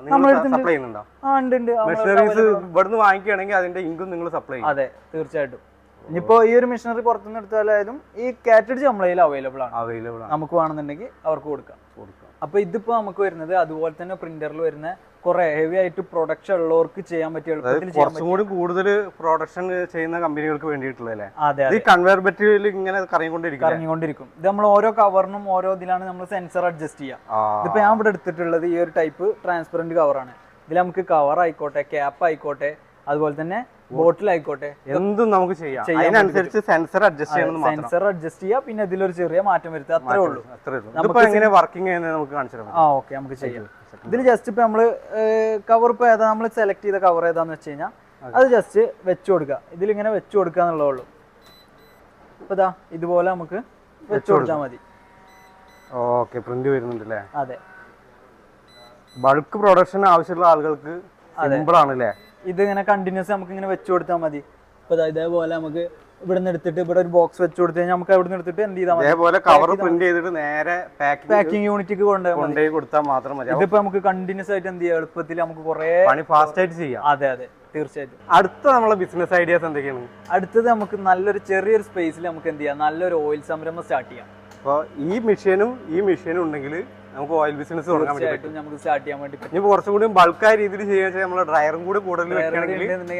സപ്ലൈ ചെയ്യുന്നുണ്ടോ? മെഷീനറീസ് ഇവിടുന്ന് വാങ്ങിക്കുകയാണെങ്കിൽ അതിന്റെ ഇങ്കും നിങ്ങൾ സപ്ലൈ ചെയ്യും? അതെ, തീർച്ചയായിട്ടും. ഇനിയിപ്പോ ഈ ഒരു മെഷീനറി പുറത്തുനിന്ന് എടുത്താലും ഈ കാറ്ററിജ് നമ്മളെ അവൈലബിൾ ആണ്. നമുക്ക് വേണമെന്നുണ്ടെങ്കിൽ അവർക്ക് കൊടുക്കാം. അപ്പൊ ഇതിപ്പോ നമുക്ക് വരുന്നത് അതുപോലെ തന്നെ പ്രിന്ററിൽ വരുന്ന കുറെ ഹെവി ആയിട്ട് പ്രൊഡക്ഷൻ ഉള്ളവർക്ക് ചെയ്യാൻ പറ്റിയ എളുപ്പത്തിൽ കുറച്ചും കൂടി കൂടുതൽ പ്രൊഡക്ഷൻ ചെയ്യുന്ന കമ്പനികൾക്ക് വേണ്ടിയിട്ടുള്ളതല്ലേ? അതെ, ഈ കൺവെയർ ബെൽറ്റിൽ ഇങ്ങനെ കറങ്ങിക്കൊണ്ടിരിക്കും. ഇത് നമ്മൾ ഓരോ കവറിനും ഓരോ ഇതിലാണ് നമ്മൾ സെൻസർ അഡ്ജസ്റ്റ് ചെയ്യാം. ഇതിപ്പോ ഞാൻ ഇവിടെ എടുത്തിട്ടുള്ളത് ഈ ഒരു ടൈപ്പ് ട്രാൻസ്പെറന്റ് കവറാണ്. ഇതിൽ നമുക്ക് കവർ ആയിക്കോട്ടെ, ക്യാപ്പ് ആയിക്കോട്ടെ, അതുപോലെ തന്നെ ബോട്ടിൽ ആയിക്കോട്ടെ, എന്തും നമുക്ക് ചെയ്യാം. അതിനനുസരിച്ച് സെൻസർ അഡ്ജസ്റ്റ് ചെയ്യണം. സെൻസർ അഡ്ജസ്റ്റ് ചെയ്യാം, പിന്നെ ഇതിലൊരു ചെറിയ മാറ്റം വരുത്തുക, അത്രേ ഉള്ളൂ. എങ്ങനെ വർക്കിംഗ് ചെയ്യുന്നത് നമുക്ക് കാണിച്ചു തരാം. ഓക്കെ, നമുക്ക് ചെയ്യാം. ഇതിൽ ജസ്റ്റ് ഇപ്പൊ നമ്മള് കവർ ഇപ്പൊ ഏതാ നമ്മൾ സെലക്ട് ചെയ്ത കവർ ഏതാന്ന് വെച്ച് കഴിഞ്ഞാൽ അത് ജസ്റ്റ് വെച്ചു കൊടുക്കുക. ഇതിലിങ്ങനെ വെച്ചു കൊടുക്കുക എന്നുള്ളതേ ഉള്ളൂ. ഇപ്പൊ ഇതാ ഇതുപോലെ നമുക്ക് വെച്ചു കൊടുത്താൽ മതി. ഓക്കെ, പ്രിന്റ് വരുന്നുണ്ടല്ലേ? അതെ, ബൾക്ക് പ്രൊഡക്ഷൻ ആവശ്യമുള്ള ആളുകൾക്ക് സിമ്പിൾ ആണല്ലേ? ഇത് ഇങ്ങനെ കണ്ടിന്യൂസ് നമുക്ക് ഇങ്ങനെ വെച്ചു കൊടുത്താൽ മതി. ഇപ്പൊ ഇതേപോലെ നമുക്ക് ഇവിടെ നിന്ന് എടുത്തിട്ട് ഇവിടെ ഒരു ബോക്സ് വെച്ച് കൊടുത്തു കഴിഞ്ഞാൽ നമുക്ക് അവിടെ നിന്ന് എടുത്തിട്ട് എന്ത് ചെയ്താൽ മതി, അതേപോലെ കവർ പ്രിന്റ് ചെയ്തിട്ട് നേരെ പാക്കിംഗ് യൂണിറ്റിക്ക് കൊണ്ടുപോയി കൊടുത്താൽ മാത്രം മതി. ഇതിപ്പോ നമുക്ക് കണ്ടിന്യൂസ് ആയിട്ട് എന്ത് ചെയ്യാം, എളുപ്പത്തിൽ നമുക്ക് കുറെ പണി ഫാസ്റ്റ് ആയിട്ട് ചെയ്യാം. അതെ അതെ, തീർച്ചയായിട്ടും. അടുത്ത നമ്മളെ ബിസിനസ് ഐഡിയാസ് എന്തൊക്കെയാണ്? അടുത്തത് നമുക്ക് നല്ലൊരു ചെറിയൊരു സ്പേസിൽ നമുക്ക് എന്ത് ചെയ്യാം, നല്ലൊരു ഓയിൽ സംരംഭം സ്റ്റാർട്ട് ചെയ്യാം. അപ്പോൾ ഈ മെഷീനും ഉണ്ടെങ്കിൽ നമുക്ക് ഓയിൽ ബിസിനസ് തുടങ്ങാൻ വേണ്ടി നമുക്ക് സ്റ്റാർട്ട് ചെയ്യാൻ വേണ്ടി പറ്റും. ഇപ്പൊ കുറച്ചും ബൾക്കായ രീതിയിൽ ചെയ്യാൻ നമ്മൾ ഡ്രയറും കൂടി കൂടുതൽ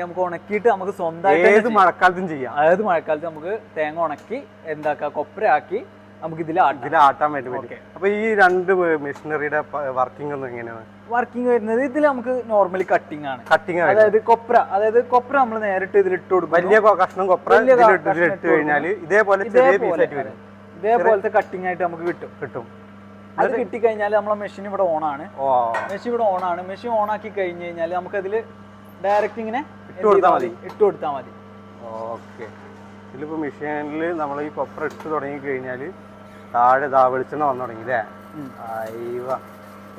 നമുക്ക് ഉണക്കിയിട്ട് നമുക്ക് സ്വന്തമായിട്ട് ഏത് മഴക്കാലത്തും ചെയ്യാം. അതായത് മഴക്കാലത്ത് നമുക്ക് തേങ്ങ ഉണക്കി എന്താക്കാം, കൊപ്രയാക്കി നമുക്ക് ഇതിലാട്ടാൻ വേണ്ടി പറ്റും. അപ്പൊ ഈ രണ്ട് മെഷീനറിയുടെ വർക്കിംഗ് ഒന്നും എങ്ങനെയാണ്? വർക്കിംഗ് വരുന്നത് ഇതിൽ നമുക്ക് നോർമലി കട്ടിംഗ് ആണ്. അതായത് കൊപ്ര നമ്മൾ നേരിട്ട് ഇതിൽ ഇട്ട് കൊടുക്കും. വലിയ കഷ്ണം കൊപ്ര ഇട്ട് കഴിഞ്ഞാൽ ഇതേപോലത്തെ കട്ടിംഗ് ആയിട്ട് നമുക്ക് കിട്ടും. അത് കിട്ടിക്കഴിഞ്ഞാൽ നമ്മളെ മെഷീൻ ഇവിടെ ഓണാണ്. മെഷീൻ ഓൺ ആക്കി കഴിഞ്ഞ് കഴിഞ്ഞാൽ നമുക്ക് അതിൽ ഡയറക്റ്റ് ഇങ്ങനെ ഇട്ട് കൊടുത്താൽ മതി. ഓക്കെ, ഇതിലിപ്പോ മെഷീനിൽ നമ്മൾ ഈ കൊപ്ര ഇട്ട് തുടങ്ങി കഴിഞ്ഞാൽ താഴെ വെളിച്ചെണ്ണ വന്നു തുടങ്ങി അല്ലേ?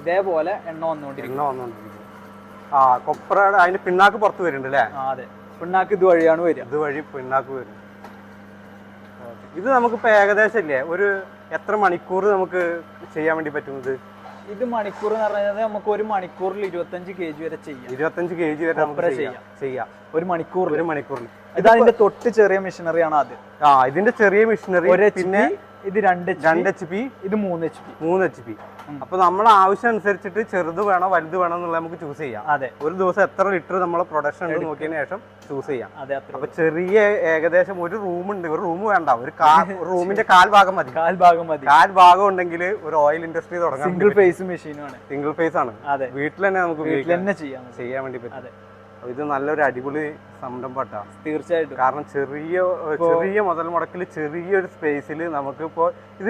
ഇതേപോലെ എണ്ണ വന്നുകൊണ്ടിരിക്കും. കൊപ്രയുടെ അതിന്റെ പിണ്ണാക്ക് പുറത്ത് വരുന്നുണ്ട് അല്ലേ? അതെ, പിണ്ണാക്ക് ഇതുവഴിയാണ് വരിക. ഇതുവഴി പിണ്ണാക്ക് വരും. ഇത് നമുക്കിപ്പോ ഏകദേശം ഇല്ലേ ഒരു എത്ര മണിക്കൂർ നമുക്ക് ചെയ്യാൻ വേണ്ടി പറ്റുന്നത്? ഇത് മണിക്കൂർ എന്ന് പറഞ്ഞാൽ നമുക്ക് ഒരു മണിക്കൂറിൽ 25 kg വരെ ചെയ്യാം. 25 kg വരെ നമുക്ക് ചെയ്യാം ഒരു മണിക്കൂറിൽ. ഇത് അതിന്റെ തൊട്ട് ചെറിയ മെഷീനറി ആണ് അത്. ഇതിന്റെ ചെറിയ മെഷീനറി. പിന്നെ ഇത് 2 HP, ഇത് 3 HP. അപ്പൊ നമ്മളെ ആവശ്യം അനുസരിച്ചിട്ട് ചെറുത് വേണോ വലുത് വേണോ എന്നുള്ളത് നമുക്ക് ചൂസ് ചെയ്യാം. അതെ, ഒരു ദിവസം എത്ര ലിറ്റർ നമ്മളെ പ്രൊഡക്ഷൻ ഉണ്ട് നോക്കിയതിന് ശേഷം ചൂസ് ചെയ്യാം. അതെ, അപ്പൊ ചെറിയ ഏകദേശം ഒരു റൂമുണ്ട്, ഒരു റൂം വേണ്ട, ഒരു റൂമിന്റെ കാൽഭാഗം മതി. കാൽഭാഗം ഉണ്ടെങ്കിൽ ഒരു ഓയിൽ ഇൻഡസ്ട്രി തുടങ്ങാം. സിംഗിൾ ഫേസ് മെഷീനാണ്. സിംഗിൾ ഫേസ് ആണ്. അതെ, വീട്ടിൽ തന്നെ നമുക്ക് ചെയ്യാൻ വേണ്ടി പറ്റും. അതെ, ഇത് നല്ലൊരു അടിപൊളി സംരംഭമാണ് തീർച്ചയായിട്ടും. കാരണം ചെറിയ മുതൽ മുടക്കിൽ ചെറിയൊരു സ്പേസിൽ നമുക്കിപ്പോ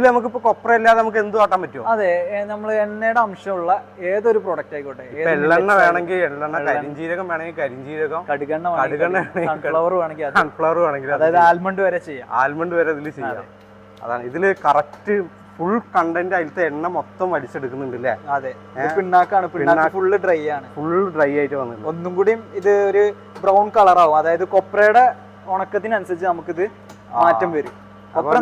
നമുക്കിപ്പോ കൊപ്ര ഇല്ലാതെ നമുക്ക് എന്ത് കാട്ടാൻ പറ്റുമോ? അതെ, നമ്മൾ എണ്ണയുടെ അംശമുള്ള ഏതൊരു പ്രോഡക്റ്റ് ആയിക്കോട്ടെ, എള്ളെണ്ണ വേണമെങ്കിൽ എള്ളെണ്ണ, കരിഞ്ജീരകം വേണമെങ്കിൽ കരിഞ്ജീരകം, കടുകെണ്ണ സൺഫ്ലവർ വേണമെങ്കിൽ, അതായത് ആൽമണ്ട് വരെ ഇതിൽ ചെയ്യാം. അതാണ് ഇതില് കറക്റ്റ് ഫുൾ കണ്ടന്റ് അതിലത്തെ എണ്ണ മൊത്തം വലിച്ചെടുക്കുന്നുണ്ട് അല്ലേ? അതെ, പിണ്ണാക്കാണ്. പിണ്ണാക്ക് ഫുള്ള് ഡ്രൈ ആണ്. ഫുൾ ഡ്രൈ ആയിട്ട് വന്നിട്ടുണ്ട്. ഒന്നും കൂടി ഇത് ഒരു ബ്രൗൺ കളർ ആവും. അതായത് കൊപ്രയുടെ ഉണക്കത്തിനനുസരിച്ച് നമുക്കിത് മാറ്റം വരും.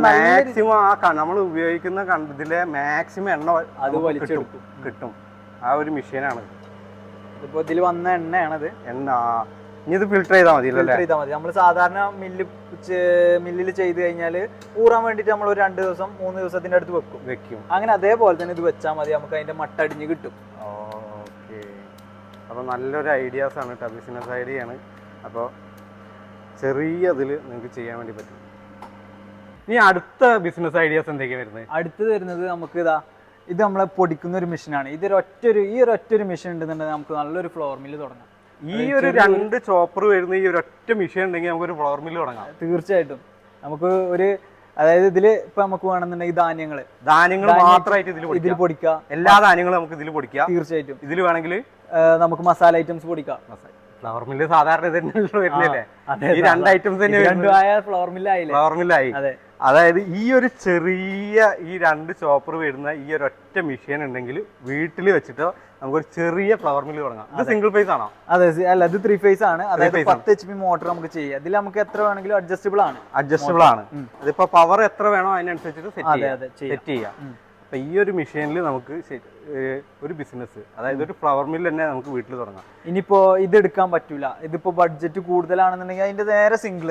മാക്സിമം നമ്മൾ ഉപയോഗിക്കുന്ന ഇതിലെ മാക്സിമം എണ്ണ അത് വലിച്ചെടുക്കും കിട്ടും. ആ ഒരു മെഷീനാണ് ഇതിപ്പോ ഇതിൽ വന്ന എണ്ണയാണത്. ഇനി ഇത് ഫിൽറ്റർ ചെയ്താൽ മതി. നമ്മൾ സാധാരണ മില്ലിൽ ചെയ്ത് കഴിഞ്ഞാൽ ഊറാൻ വേണ്ടിട്ട് നമ്മൾ ഒരു 2 ദിവസം 3 ദിവസത്തിന്റെ അടുത്ത് വെക്കും. അങ്ങനെ അതേപോലെ തന്നെ ഇത് വെച്ചാൽ മതി, നമുക്ക് അതിന്റെ മട്ടടിഞ്ഞ് കിട്ടും. ഓക്കെ, അപ്പൊ നല്ലൊരു ഐഡിയാസ് ആണ്, ബിസിനസ് ഐഡിയ ആണ്. അപ്പോൾ ചെറിയ ഇതിൽ നിങ്ങൾക്ക് ചെയ്യാൻ വേണ്ടി പറ്റും. ഇനി അടുത്ത ബിസിനസ് ഐഡിയാസ് എന്തൊക്കെയാണ് വരുന്നത്? അടുത്തത് വരുന്നത് നമുക്ക് ഇതാ ഇത് നമ്മളെ പൊടിക്കുന്ന ഒരു മെഷീനാണ്. ഈ ഒരു മെഷീൻ ഉണ്ടെന്നുണ്ടെങ്കിൽ നമുക്ക് നല്ലൊരു ഫ്ലോർ മില്ല് തുടങ്ങാം. ഈ ഒരു 2 ചോപ്പർ വരുന്ന ഈ ഒരു ഒറ്റ മെഷീൻ ഉണ്ടെങ്കിൽ നമുക്ക് ഒരു ഫ്ലോർ മില്ല് തുടങ്ങാം. തീർച്ചയായിട്ടും നമുക്ക് ഒരു, അതായത് ഇതില് ഇപ്പൊ നമുക്ക് വേണമെന്നുണ്ടെങ്കിൽ ധാന്യങ്ങൾ മാത്രമായിട്ട് ഇതിൽ പൊടിക്കാം. എല്ലാ ധാന്യങ്ങളും നമുക്ക് ഇതിൽ പൊടിക്കാം. തീർച്ചയായിട്ടും ഇതിൽ വേണമെങ്കിൽ നമുക്ക് മസാല ഐറ്റംസ് പൊടിക്കാം. ഫ്ലവർ മില്ല് സാധാരണ വരുന്നില്ലേ, ഈ 2 ഐറ്റംസ് തന്നെ ഫ്ലവർ മില്ലായി. അതായത് ഈ ഒരു ചെറിയ ഈ 2 ചോപ്പർ വരുന്ന ഈ ഒരു ഒറ്റ മെഷീൻ ഉണ്ടെങ്കിൽ വീട്ടിൽ വെച്ചിട്ടോ നമുക്കൊരു ചെറിയ ഫ്ലവർ മില്ല് തുടങ്ങാം. ഇത് സിംഗിൾ ഫേസ് ആണോ? അതെ, അല്ല ഇത് 3 ഫേസ് ആണ്. അതായത് 10 HP മോട്ടർ നമുക്ക് ചെയ്യാം. ഇതിൽ നമുക്ക് എത്ര വേണമെങ്കിലും അഡ്ജസ്റ്റബിൾ ആണ്. അതിപ്പോ പവർ എത്ര വേണോ അതിനനുസരിച്ചിട്ട് സെറ്റ് ചെയ്യാം. അപ്പൊ ഈ ഒരു മെഷീനിൽ നമുക്ക് ഒരു ബിസിനസ്, അതായത് ഒരു ഫ്ലവർ മില്ല് തന്നെ നമുക്ക് വീട്ടിൽ തുടങ്ങാം. ഇനിയിപ്പോ ഇത് എടുക്കാൻ പറ്റൂല, ഇതിപ്പോ ബഡ്ജറ്റ് കൂടുതലാണെന്നുണ്ടെങ്കിൽ അതിന്റെ നേരെ സിംഗിൾ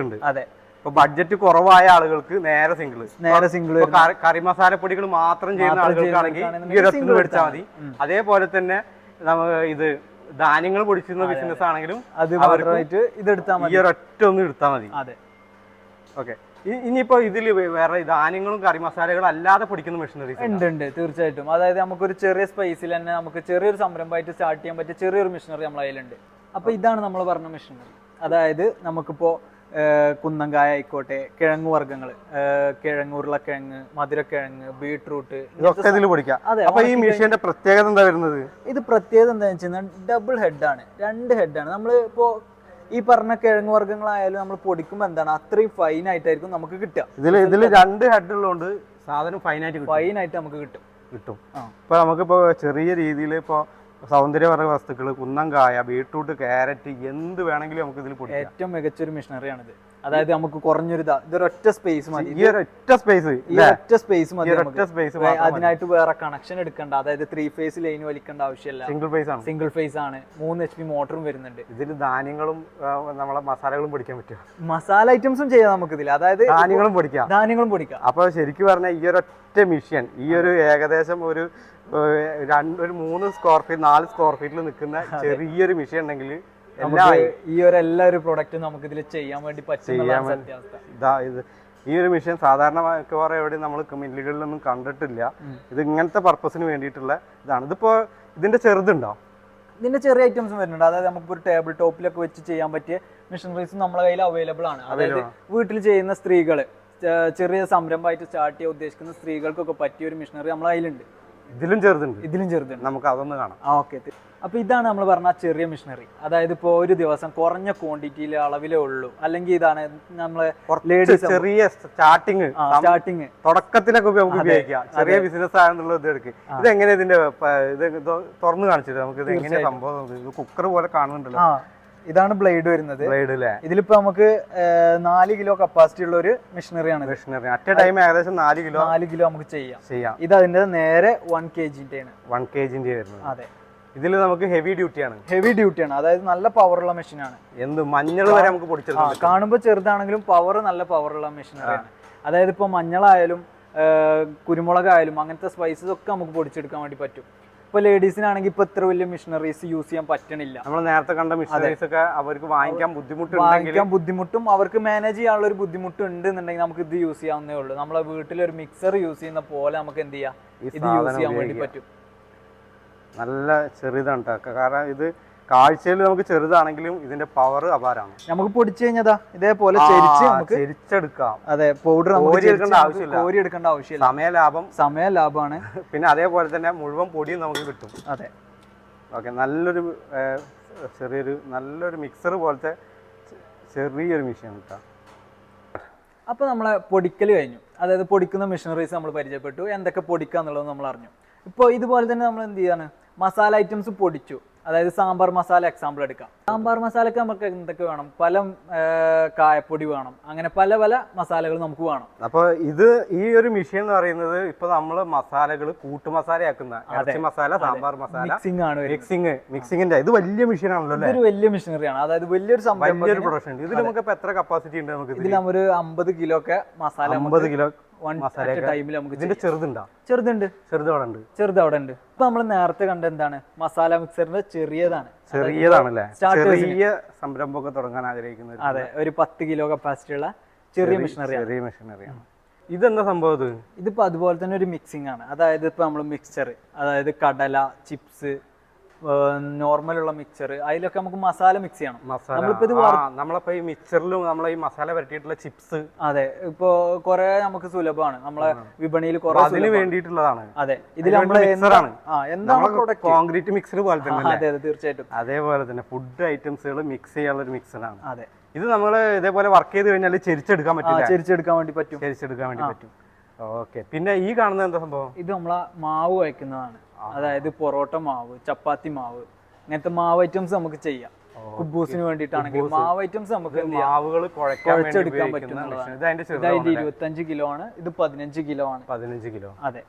ഉണ്ട്. അതെ, ഇപ്പൊ ബഡ്ജറ്റ് കുറവായ ആളുകൾക്ക് നേരെ സിംഗിൾ കറി മസാലപ്പൊടികൾ മാത്രം ചെയ്യുന്ന ആളുകൾക്കാണെങ്കിൽ ഈ ഒരു മേടിച്ചാൽ മതി. അതേപോലെ തന്നെ ഇത് ധാന്യങ്ങൾ പൊടിച്ചിരുന്ന ബിസിനസ് ആണെങ്കിലും ഈ ഒരൊറ്റ ഒന്ന് എടുത്താൽ മതി. ഓക്കെ, ഇനിയിപ്പോ ഇതില് വേറെ ധാന്യങ്ങളും കറി മസാലകളും അല്ലാതെ പൊടിക്കുന്ന മെഷീനറീസ് ഉണ്ട്. തീർച്ചയായിട്ടും, അതായത് നമുക്കൊരു ചെറിയ സ്പേസിൽ തന്നെ നമുക്ക് ചെറിയൊരു സംരംഭമായിട്ട് സ്റ്റാർട്ട് ചെയ്യാൻ പറ്റിയ ചെറിയൊരു മെഷീനറി നമ്മളെ കയ്യിലുണ്ട്. അപ്പൊ ഇതാണ് നമ്മൾ പറഞ്ഞ മെഷീനറി. അതായത് നമുക്കിപ്പോ കുന്നങ്കായ ആയിക്കോട്ടെ, കിഴങ്ങ് വർഗ്ഗങ്ങൾ, കിഴങ്ങ്, ഉരുളക്കിഴങ്ങ്, മധുരക്കിഴങ്ങ്, ബീട്രൂട്ട്, ഇതൊക്കെ ഇതിൽ പൊടിക്കാം. അപ്പൊ ഈ മെഷീന്റെ പ്രത്യേകത എന്താ വരുന്നത്? ഇത് പ്രത്യേകത എന്താണെന്ന് വെച്ചാൽ ഡബിൾ ഹെഡാണ്, 2 ഹെഡാണ്. നമ്മൾ ഇപ്പോ ഈ പറഞ്ഞ കിഴങ്ങ് വർഗ്ഗങ്ങളായാലും നമ്മൾ പൊടിക്കുമ്പോൾ എന്താണ് അത്രയും ഫൈൻ ആയിട്ടായിരിക്കും നമുക്ക് കിട്ടുക. ഇതില് 2 ഹെഡ് ഉള്ളതുകൊണ്ട് സാധനം ഫൈനായിട്ട് നമുക്ക് കിട്ടും. ഇപ്പൊ നമുക്കിപ്പോ ചെറിയ രീതിയിൽ ഇപ്പൊ സൗന്ദര്യവർഗ വസ്തുക്കൾ, കുന്നങ്കായ, ബീട്രൂട്ട്, ക്യാരറ്റ്, എന്ത് വേണമെങ്കിലും നമുക്ക് ഇതിൽ പൊടിക്കാം. ഏറ്റവും മികച്ചൊരു മെഷീനറിയാണിത്. അതായത് നമുക്ക് കുറഞ്ഞൊരു ഇതൊരൊറ്റ സ്പേസ് മതി. ഈ ഒരൊറ്റ സ്പേസ് മതി. അതിനായിട്ട് വേറെ കണക്ഷൻ എടുക്കണ്ട. അതായത് 3 ഫേസ് ലൈൻ വലിക്കേണ്ട ആവശ്യമില്ല. സിംഗിൾ ഫേസ് ആണ്. 3 HP മോട്ടറും വരുന്നുണ്ട്. ഇതിൽ ധാന്യങ്ങളും നമ്മളെ മസാലകളും പൊടിക്കാൻ പറ്റും. മസാല ഐറ്റംസും ചെയ്യാം നമുക്ക് ഇതിൽ. അതായത് ധാന്യങ്ങളും പൊടിക്കാം. അപ്പൊ ശരിക്കും പറഞ്ഞാൽ ഈ ഒരൊറ്റ മെഷീൻ ഈ ഒരു ഏകദേശം ഒരു 3 സ്ക്വയർ ഫീറ്റ് 4 സ്ക്വയർ ഫീറ്റിൽ നിൽക്കുന്ന ചെറിയൊരു മെഷീൻ ഉണ്ടെങ്കിൽ ഈ എല്ലാ ഒരു പ്രൊഡക്റ്റും നമുക്ക് ഇതിൽ ചെയ്യാൻ വേണ്ടി പറ്റും. ഈ ഒരു മെഷീൻ സാധാരണ എവിടെയും നമ്മൾ മില്ലുകളിലൊന്നും കണ്ടിട്ടില്ല. ഇത് ഇങ്ങനത്തെ പർപ്പസിന് വേണ്ടിയിട്ടുള്ള ഇതാണ്. ഇതിപ്പോ ഇതിന്റെ ചെറുതുണ്ടോ? ഇതിന്റെ ചെറിയ ഐറ്റംസ് വരുന്നുണ്ട്. അതായത് നമുക്ക് ഒരു ടേബിൾ ടോപ്പിലൊക്കെ വെച്ച് ചെയ്യാൻ പറ്റിയ മെഷീനറീസ് നമ്മുടെ കയ്യിൽ അവൈലബിൾ ആണ്. അതായത് വീട്ടിൽ ചെയ്യുന്ന സ്ത്രീകള്, ചെറിയ സംരംഭമായിട്ട് സ്റ്റാർട്ട് ചെയ്യാൻ ഉദ്ദേശിക്കുന്ന സ്ത്രീകൾക്കൊക്കെ പറ്റിയ ഒരു മെഷീനറി നമ്മുടെ കയ്യിലുണ്ട്. ഇതിലും ചെറുതുണ്ട്. നമുക്ക് അതൊന്ന് കാണാം. ഓക്കെ, അപ്പൊ ഇതാണ് നമ്മൾ പറഞ്ഞ ചെറിയ മെഷീനറി. അതായത് ഇപ്പോ ഒരു ദിവസം കുറഞ്ഞ ക്വാണ്ടിറ്റിയിൽ അളവിലേ ഉള്ളൂ, അല്ലെങ്കിൽ ഇതാണ് നമ്മളെ ചെറിയ സ്റ്റാർട്ടിങ് തുടക്കത്തിലൊക്കെ നമുക്ക് ഉപയോഗിക്കാം. ചെറിയ ബിസിനസ് ആണെന്നുള്ളത് എടുക്കുക. ഇത് എങ്ങനെ ഇതിന്റെ ഇത് തുറന്നു കാണിച്ചിട്ട് നമുക്ക് ഇത് എങ്ങനെ സംഭവം കുക്കർ പോലെ കാണുന്നുണ്ടല്ലോ. ഇതാണ് ബ്ലേഡ് വരുന്നത്. ഇതിലിപ്പോ നമുക്ക് 4 കിലോ കപ്പാസിറ്റി ഉള്ള ഒരു മെഷീനറിയാണ്. അറ്റ് ടൈം ഏകദേശം 4 കിലോ നമുക്ക് ചെയ്യാം. ഇത് അതിന്റെ നേരെ 1 kg വരുന്നത്. അതെ, ഇതിൽ നമുക്ക് ഹെവി ഡ്യൂട്ടിയാണ്. അതായത് നല്ല പവറുള്ള മെഷീനാണ്. മഞ്ഞൾ വരെ നമുക്ക് പൊടിച്ചെടുക്കാം. കാണുമ്പോൾ ചെറുതാണെങ്കിലും നല്ല പവറുള്ള മെഷീനറിയാണ്. അതായത് ഇപ്പൊ മഞ്ഞളായാലും കുരുമുളകായാലും അങ്ങനത്തെ സ്പൈസസ് ഒക്കെ നമുക്ക് പൊടിച്ചെടുക്കാൻ വേണ്ടി പറ്റും. ഇപ്പൊ ലേഡീസിനാണെങ്കിൽ ഇപ്പൊ ഇത്ര വലിയ മെഷീനറീസ് യൂസ് ചെയ്യാൻ പറ്റണില്ല. നമ്മൾ നേരത്തെ കണ്ട മെഷീനറീസ് ഒക്കെ അവർക്ക് വാങ്ങിക്കാൻ ബുദ്ധിമുട്ടും അവർക്ക് മാനേജ് ചെയ്യാനുള്ള ഒരു ബുദ്ധിമുട്ട് ഉണ്ടെന്നുണ്ടെങ്കിൽ നമുക്ക് ഇത് യൂസ് ചെയ്യാവുന്നേ ഉള്ളൂ. നമ്മളെ വീട്ടിലൊരു മിക്സർ യൂസ് ചെയ്യുന്ന പോലെ നമുക്ക് എന്ത് ചെയ്യാം, ഇത് യൂസ് ചെയ്യാൻ വേണ്ടി പറ്റും. നല്ല ചെറുതാണ് കാരണം ഇത് കാഴ്ചയിൽ നമുക്ക് ചെറുതാണെങ്കിലും ഇതിന്റെ പവർ അപാരമാണ്. നമുക്ക് പൊടിച്ചു കഴിഞ്ഞാ ഇതേപോലെ ചെരിച്ചെടുക്കാം. അതെ, പൗഡർ കോരി എടുക്കേണ്ട ആവശ്യമില്ല. സമയ ലാഭമാണ്. പിന്നെ അതേപോലെ തന്നെ മുഴുവൻ പൊടിയും നമുക്ക് കിട്ടും. അതെ, ഓക്കെ, നല്ലൊരു മിക്സർ പോലത്തെ ചെറിയൊരു മെഷീൻ കിട്ടാം. അപ്പൊ നമ്മളെ പൊടിക്കൽ കഴിഞ്ഞു. അതായത് പൊടിക്കുന്ന മെഷീനറീസ് നമ്മൾ പരിചയപ്പെട്ടു, എന്തൊക്കെ പൊടിക്കാന്നുള്ളത് നമ്മൾ അറിഞ്ഞു. ഇപ്പോൾ ഇതുപോലെ തന്നെ നമ്മൾ എന്ത് ചെയ്യാണ്, മസാല ഐറ്റംസ് പൊടിച്ചു. അതായത് സാമ്പാർ മസാല എക്സാമ്പിൾ എടുക്കാം. സാമ്പാർ മസാലക്ക് നമുക്ക് എന്തൊക്കെ വേണം, പല കായപ്പൊടി വേണം, അങ്ങനെ പല മസാലകൾ നമുക്ക് വേണം. അപ്പൊ ഇത് ഈ ഒരു മെഷീൻ എന്ന് പറയുന്നത് ഇപ്പൊ നമ്മള് മസാലകൾ കൂട്ടുമസാലയാക്കുന്ന ഇറച്ചി മസാല, സാമ്പാർ മസാല മിക്സിങ്ങിന്റെ ഇത് വലിയ മെഷീൻ ആണല്ലോ. ഇതൊരു വലിയ മെഷീനറിയാണ്. അതായത് വലിയൊരു പ്രൊഡക്ഷൻ. ഇതിൽ നമുക്ക് ഇപ്പൊ എത്ര കപ്പാസിറ്റി ഉണ്ട്? നമുക്ക് ഇതിൽ ഒരു 50 കിലോ ഒക്കെ മസാല, 50 കിലോ ടൈമിൽ നമുക്ക് ചെറുതുണ്ട്. ചെറുത് അവിടെ ഉണ്ട്. ഇപ്പൊ നമ്മൾ നേരത്തെ കണ്ട എന്താണ്, മസാല മിക്സറിന്റെ ചെറിയതാണല്ലേ, ചെറിയ സംരംഭമൊക്കെ തുടങ്ങാൻ ആഗ്രഹിക്കുന്നത്. അതെ, ഒരു 10 കിലോ കപ്പാസിറ്റി ഉള്ള ചെറിയ മെഷീനറിയാണ്. ഇതെന്താ സംഭവം ഇത്? ഇതിപ്പോ അതുപോലെ തന്നെ ഒരു മിക്സിംഗ് ആണ്. അതായത് ഇപ്പൊ നമ്മൾ മിക്സ്ചർ, അതായത് കടല, ചിപ്സ്, നോർമൽ ഉള്ള മിക്സ്ചർ, അതിലൊക്കെ നമുക്ക് മസാല മിക്സ് ചെയ്യണം. നമ്മളിപ്പോ ഈ മിക്സറിലും നമ്മളെ ഈ മസാല വരട്ടിയിട്ടുള്ള ചിപ്സ്, അതെ, ഇപ്പൊ കുറെ നമുക്ക് സുലഭമാണ് നമ്മളെ വിപണിയിൽ കുറെ അതിന് വേണ്ടിയിട്ടുള്ളതാണ്. അതെ, ഇതിൽ നമ്മൾ എന്താണ് കോൺക്രീറ്റ് മിക്സർ പോലെ തന്നെ. അതെ അതെ, തീർച്ചയായിട്ടും. അതേപോലെ തന്നെ ഫുഡ് ഐറ്റംസുകൾ മിക്സ് ചെയ്യാനുള്ള ഒരു മിക്സറാണ്. അതെ, ഇത് നമ്മള് ഇതേപോലെ വർക്ക് ചെയ്ത് കഴിഞ്ഞാൽ ചെരിച്ചെടുക്കാൻ പറ്റും. ചെരിച്ചെടുക്കാൻ വേണ്ടി പറ്റും. ചെരിച്ചെടുക്കാൻ വേണ്ടി പറ്റും. ഓക്കെ. പിന്നെ ഈ കാണുന്നത് എന്താ സംഭവം? ഇത് നമ്മളെ മാവ് വയ്ക്കുന്നതാണ്. അതായത് പൊറോട്ട മാവ്, ചപ്പാത്തി മാവ്, ഇങ്ങനത്തെ മാവ് ഐറ്റംസ് നമുക്ക് ചെയ്യാം. കുബൂസിന് വേണ്ടിയിട്ടാണെങ്കിൽ മാവ് ഐറ്റംസ് നമുക്ക് മാവുകൾ കുഴച്ചെടുക്കാൻ പറ്റുന്നതാണ്. ഇത് 25 കിലോ ആണ്, ഇത് 15 കിലോ ആണ്. 15 കിലോ. അതെ.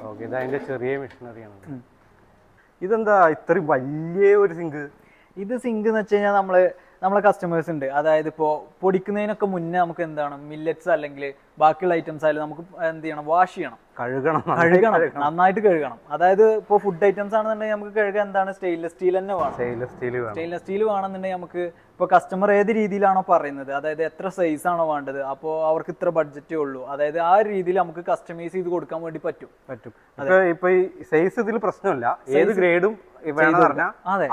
ഓക്കെ, ഇത് അതിന്റെ ചെറിയ മെഷീനറിയാണ്. ഇതെന്താ ഇത്രയും വലിയ ഒരു സിങ്ക്? ഇത് സിങ്ക് എന്ന് വെച്ച് കഴിഞ്ഞാൽ നമ്മളെ കസ്റ്റമേഴ്സ് ഉണ്ട്. അതായത് ഇപ്പോൾ പൊടിക്കുന്നതിനൊക്കെ മുന്നേ നമുക്ക് എന്താണ് മില്ലറ്റ്സ് അല്ലെങ്കിൽ ബാക്കിയുള്ള ഐറ്റംസ് ആയാലും നമുക്ക് എന്ത് ചെയ്യണം, വാഷ് ചെയ്യണം, കഴുകണം, നന്നായിട്ട് കഴുകണം. അതായത് ഇപ്പോൾ ഫുഡ് ഐറ്റംസ് ആണെന്നുണ്ടെങ്കിൽ നമുക്ക് കഴുകാൻ എന്താണ് സ്റ്റെയിൻലെസ് സ്റ്റീൽ തന്നെ വേണം. സ്റ്റെയിൻലെസ് സ്റ്റീൽ വേണമെന്നുണ്ടെങ്കിൽ നമുക്ക് ഇപ്പോൾ കസ്റ്റമർ ഏത് രീതിയിലാണോ പറയുന്നത്, അതായത് എത്ര സൈസ് ആണോ വേണ്ടത്, അപ്പോൾ അവർക്ക് ഇത്ര ബഡ്ജറ്റേ ഉള്ളൂ, അതായത് ആ രീതിയിൽ നമുക്ക് കസ്റ്റമൈസ് ചെയ്ത് കൊടുക്കാൻ വേണ്ടി പറ്റും. ഇപ്പൊ ഈ സൈസ് ഇതിൽ പ്രശ്നമില്ല, ഏത് ഗ്രേഡും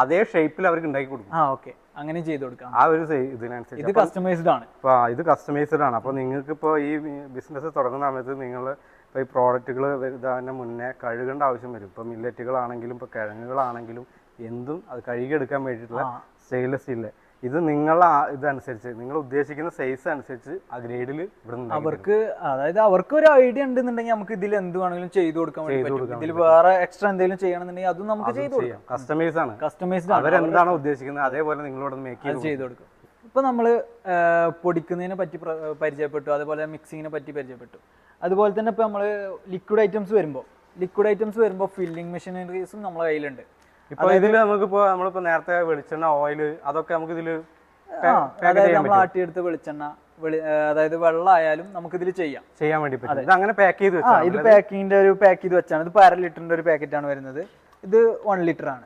അതേ ഷേപ്പിൽ അവർക്ക് ഉണ്ടാക്കി കൊടുക്കും. ഓക്കെ, അങ്ങനെ ചെയ്ത് കൊടുക്കാം. ആ ഒരു ഇതിനനുസരിച്ച് ഇത് കസ്റ്റമൈസ്ഡ് ആണ്. ഇത് കസ്റ്റമൈസ്ഡ് ആണ്. അപ്പൊ നിങ്ങൾക്ക് ഇപ്പോൾ ഈ ബിസിനസ് തുടങ്ങുന്ന സമയത്ത് നിങ്ങൾ ഇപ്പോൾ ഈ പ്രോഡക്റ്റുകൾ വരുന്നതിന് മുന്നേ കഴുകേണ്ട ആവശ്യം വരും. ഇപ്പോൾ മില്ലറ്റുകളാണെങ്കിലും ഇപ്പോൾ കിഴങ്ങുകളാണെങ്കിലും എന്തും അത് കഴുകിയെടുക്കാൻ വേണ്ടിയിട്ടുള്ള സ്റ്റെയിൻലെസ് സ്റ്റീലില് ഇത് നിങ്ങളെ ഇതനുസരിച്ച് നിങ്ങൾ ഉദ്ദേശിക്കുന്ന സൈസ് അനുസരിച്ച് ആ ഗ്രേഡിൽ അവർക്ക്, അതായത് അവർക്ക് ഒരു ഐഡിയ ഉണ്ടെന്നുണ്ടെങ്കിൽ നമുക്ക് ഇതിൽ എന്ത് വേണമെങ്കിലും ചെയ്തു കൊടുക്കാൻ പറ്റും. ഇതിൽ വേറെ എക്സ്ട്രാ എന്തെങ്കിലും ചെയ്യണമെന്നുണ്ടെങ്കിൽ അതും നമുക്ക് ചെയ്തു കൊടുക്കാം. കസ്റ്റമൈസ്ഡ് അവരെന്താണോ ഉദ്ദേശിക്കുന്നത് അതേപോലെ നിങ്ങളോട് മേക്ക് ചെയ്ത് കൊടുക്കും. ഇപ്പൊ നമ്മള് പൊടിക്കുന്നതിനെ പറ്റി പരിചയപ്പെട്ടു, അതേപോലെ മിക്സിങ്ങിനെ പറ്റി പരിചയപ്പെട്ടു. അതുപോലെ തന്നെ ഇപ്പൊ നമ്മള് ലിക്വിഡ് ഐറ്റംസ് വരുമ്പോൾ ഫില്ലിംഗ് മെഷീനറീസും നമ്മളെ കയ്യിലുണ്ട്. ഇപ്പൊ ഇതില് നമുക്കിപ്പോ നമ്മളിപ്പോ നേരത്തെ വെളിച്ചെണ്ണ, ഓയിൽ, അതൊക്കെ നമുക്ക് ഇതില് അതായത് നമ്മൾ ആട്ടിയെടുത്ത വെളിച്ചെണ്ണ, അതായത് വെള്ളമായാലും നമുക്ക് ഇതിൽ ചെയ്യാൻ വേണ്ടി പറ്റും. ഇത് അങ്ങനെ പാക്ക് ചെയ്ത് ഇത് പാക്കിങ്ങിന്റെ ഒരു പാക്ക് ചെയ്ത് വെച്ചാണ്. ഇത് 1/2 ലിറ്ററിന്റെ ഒരു പാക്കറ്റ് ആണ് വരുന്നത്. ഇത് 1 ലിറ്റർ ആണ്.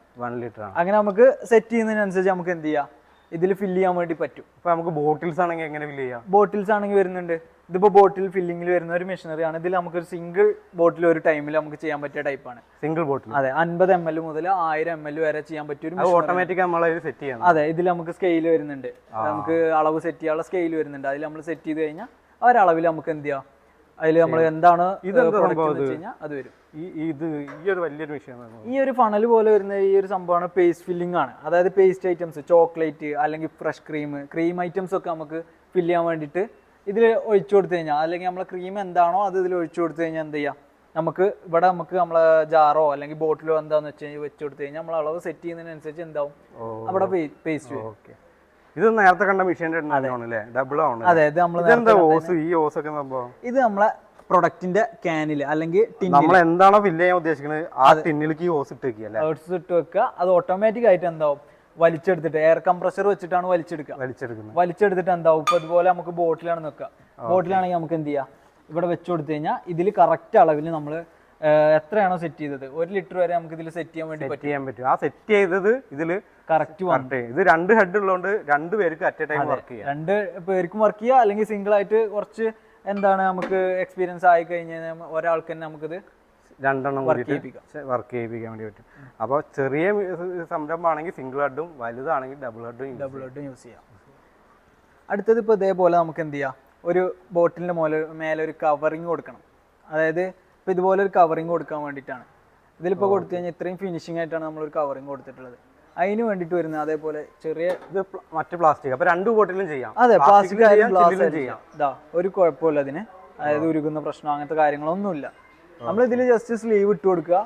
അങ്ങനെ നമുക്ക് സെറ്റ് ചെയ്യുന്നതിനനുസരിച്ച് നമുക്ക് എന്ത് ചെയ്യാം, ഇതിൽ ഫില്ല് ചെയ്യാൻ വേണ്ടി പറ്റും. ഇപ്പൊ നമുക്ക് ബോട്ടിൽസ് ആണെങ്കിൽ എങ്ങനെ ഫില്ല് ചെയ്യാം? ബോട്ടിൽസ് ആണെങ്കിൽ വരുന്നുണ്ട്. ഇതിപ്പോ ബോട്ടിൽ ഫില്ലിംഗിൽ വരുന്ന ഒരു മെഷീനറി ആണ്. ഇതിൽ നമുക്ക് ഒരു സിംഗിൾ ബോട്ടിൽ ഒരു ടൈമിൽ നമുക്ക് ചെയ്യാൻ പറ്റിയ ടൈപ്പാണ്. സിംഗിൾ ബോട്ടിൽ. അതെ, 50 ml മുതൽ 1000 ml വരെ ചെയ്യാൻ പറ്റിയ ഒരു ഓട്ടോമാറ്റിക് നമ്മൾ സെറ്റ് ചെയ്യണം. അതെ, ഇതിൽ നമുക്ക് സ്കെയിൽ വരുന്നുണ്ട്. നമുക്ക് അളവ് സെറ്റ് ചെയ്യാനുള്ള സ്കെയിൽ വരുന്നുണ്ട്. അതിൽ നമ്മൾ സെറ്റ് ചെയ്ത് കഴിഞ്ഞാൽ ആ ഒരു അളവിൽ നമുക്ക് എന്ത് ചെയ്യാം, അതിൽ നമ്മൾ എന്താണ് അത് വരും. ഈ ഒരു ഫണൽ പോലെ വരുന്ന ഈ ഒരു സംഭവമാണ് പേസ്റ്റ് ഫില്ലിംഗ് ആണ്. അതായത് പേസ്റ്റ് ഐറ്റംസ്, ചോക്ലേറ്റ് അല്ലെങ്കിൽ ഫ്രഷ് ക്രീം ഐറ്റംസ് ഒക്കെ നമുക്ക് ഫില്ല് ചെയ്യാൻ വേണ്ടിയിട്ട് ഇതിൽ ഒഴിച്ചു കൊടുത്തു കഴിഞ്ഞാൽ, അല്ലെങ്കിൽ നമ്മളെ ക്രീം എന്താണോ അത് ഇതിൽ ഒഴിച്ചു കൊടുത്തു കഴിഞ്ഞാൽ എന്ത് ചെയ്യാം, നമുക്ക് ഇവിടെ നമുക്ക് നമ്മളെ ജാറോ അല്ലെങ്കിൽ ബോട്ടിലോ എന്താന്ന് വെച്ച് കഴിഞ്ഞാൽ വെച്ച് കൊടുത്തു കഴിഞ്ഞാൽ നമ്മൾ അളവ് സെറ്റ് ചെയ്യുന്നതിനനുസരിച്ച് എന്താവും അവിടെ പേസ്റ്റ്. ഇത് നേരത്തെ കണ്ട മെഷീൻ്റെ ഡബിൾ ആണ്. അതെ, ഇത് നമ്മളെ പ്രൊഡക്റ്റിന്റെ ക്യാനിൽ അല്ലെങ്കിൽ നമ്മൾ എന്താണോ ഫില്ല് ചെയ്യാൻ ഉദ്ദേശിക്കുന്നത് ആ ടിന്നിലേക്ക് ഓസ് ഇട്ട് വെക്കുക. അത് ഓട്ടോമാറ്റിക് ആയിട്ട് എന്താവും, വലിച്ചെടുത്തിട്ട് എയർ കംപ്രസർ വെച്ചിട്ടാണ് വലിച്ചെടുത്തിട്ട് എന്താവും, ഇപ്പൊ അതുപോലെ നമുക്ക് ബോട്ടിലാണ് നിൽക്കുക. ബോട്ടിലാണെങ്കിൽ നമുക്ക് എന്ത് ചെയ്യാം, ഇവിടെ വെച്ച് കൊടുത്തു കഴിഞ്ഞാൽ ഇതിൽ കറക്റ്റ് അളവിൽ നമ്മൾ എത്രയാണോ സെറ്റ് ചെയ്തത് 1 ലിറ്റർ വരെ നമുക്ക് ഇതിൽ സെറ്റ് ചെയ്യാൻ വേണ്ടി പറ്റും. ആ സെറ്റ് ചെയ്തത് ഇതില് കറക്റ്റ് വന്നിട്ട് ഇത് 2 ഹെഡ് ഉള്ളതുകൊണ്ട് 2 പേർക്ക് അറ്റ് എ ടൈം വർക്ക് ചെയ്യാം. 2 പേർക്കും വർക്ക് ചെയ്യാം. അല്ലെങ്കിൽ സിംഗിൾ ആയിട്ട് കുറച്ച് എന്താണ് നമുക്ക് എക്സ്പീരിയൻസ് ആയി കഴിഞ്ഞാൽ ഒരാൾക്ക് തന്നെ നമുക്കിത് 2 വർക്ക് ചെയ്യിപ്പിക്കാൻ വേണ്ടി പറ്റും. അപ്പോൾ ചെറിയ സംരംഭമാണെങ്കിൽ സിംഗിൾ ഹെഡും, വലുതാണെങ്കിൽ ഡബിൾ ഹെഡും യൂസ് ചെയ്യാം. അടുത്തത് ഇപ്പോൾ ഇതേപോലെ നമുക്ക് എന്ത് ചെയ്യാം, ഒരു ബോട്ടിലിൻ്റെ മേലെ ഒരു കവറിങ് കൊടുക്കണം. അതായത് ഇപ്പോൾ ഇതുപോലെ ഒരു കവറിങ് കൊടുക്കാൻ വേണ്ടിയിട്ടാണ്. ഇതിലിപ്പോൾ കൊടുത്തു കഴിഞ്ഞാൽ ഇത്രയും ഫിനിഷിംഗ് ആയിട്ടാണ് നമ്മളൊരു കവറിങ് കൊടുത്തിട്ടുള്ളത്. അതിന് വേണ്ടിയിട്ട് വരുന്നത് അതേപോലെ ചെറിയ മറ്റു പ്ലാസ്റ്റിക്. അപ്പോൾ 2 ബോട്ടിലും ചെയ്യാം. അതെ, പ്ലാസ്റ്റിക് ആയാലും ഗ്ലാസ് ചെയ്യാം. ഒരു കുഴപ്പമില്ല അതിന്. അതായത് ഉരുകുന്ന പ്രശ്നം അങ്ങനത്തെ കാര്യങ്ങളൊന്നുമില്ല. നമ്മൾ ഇതിൽ ജസ്റ്റ് സ്ലീവ് ഇട്ട് കൊടുക്കുക.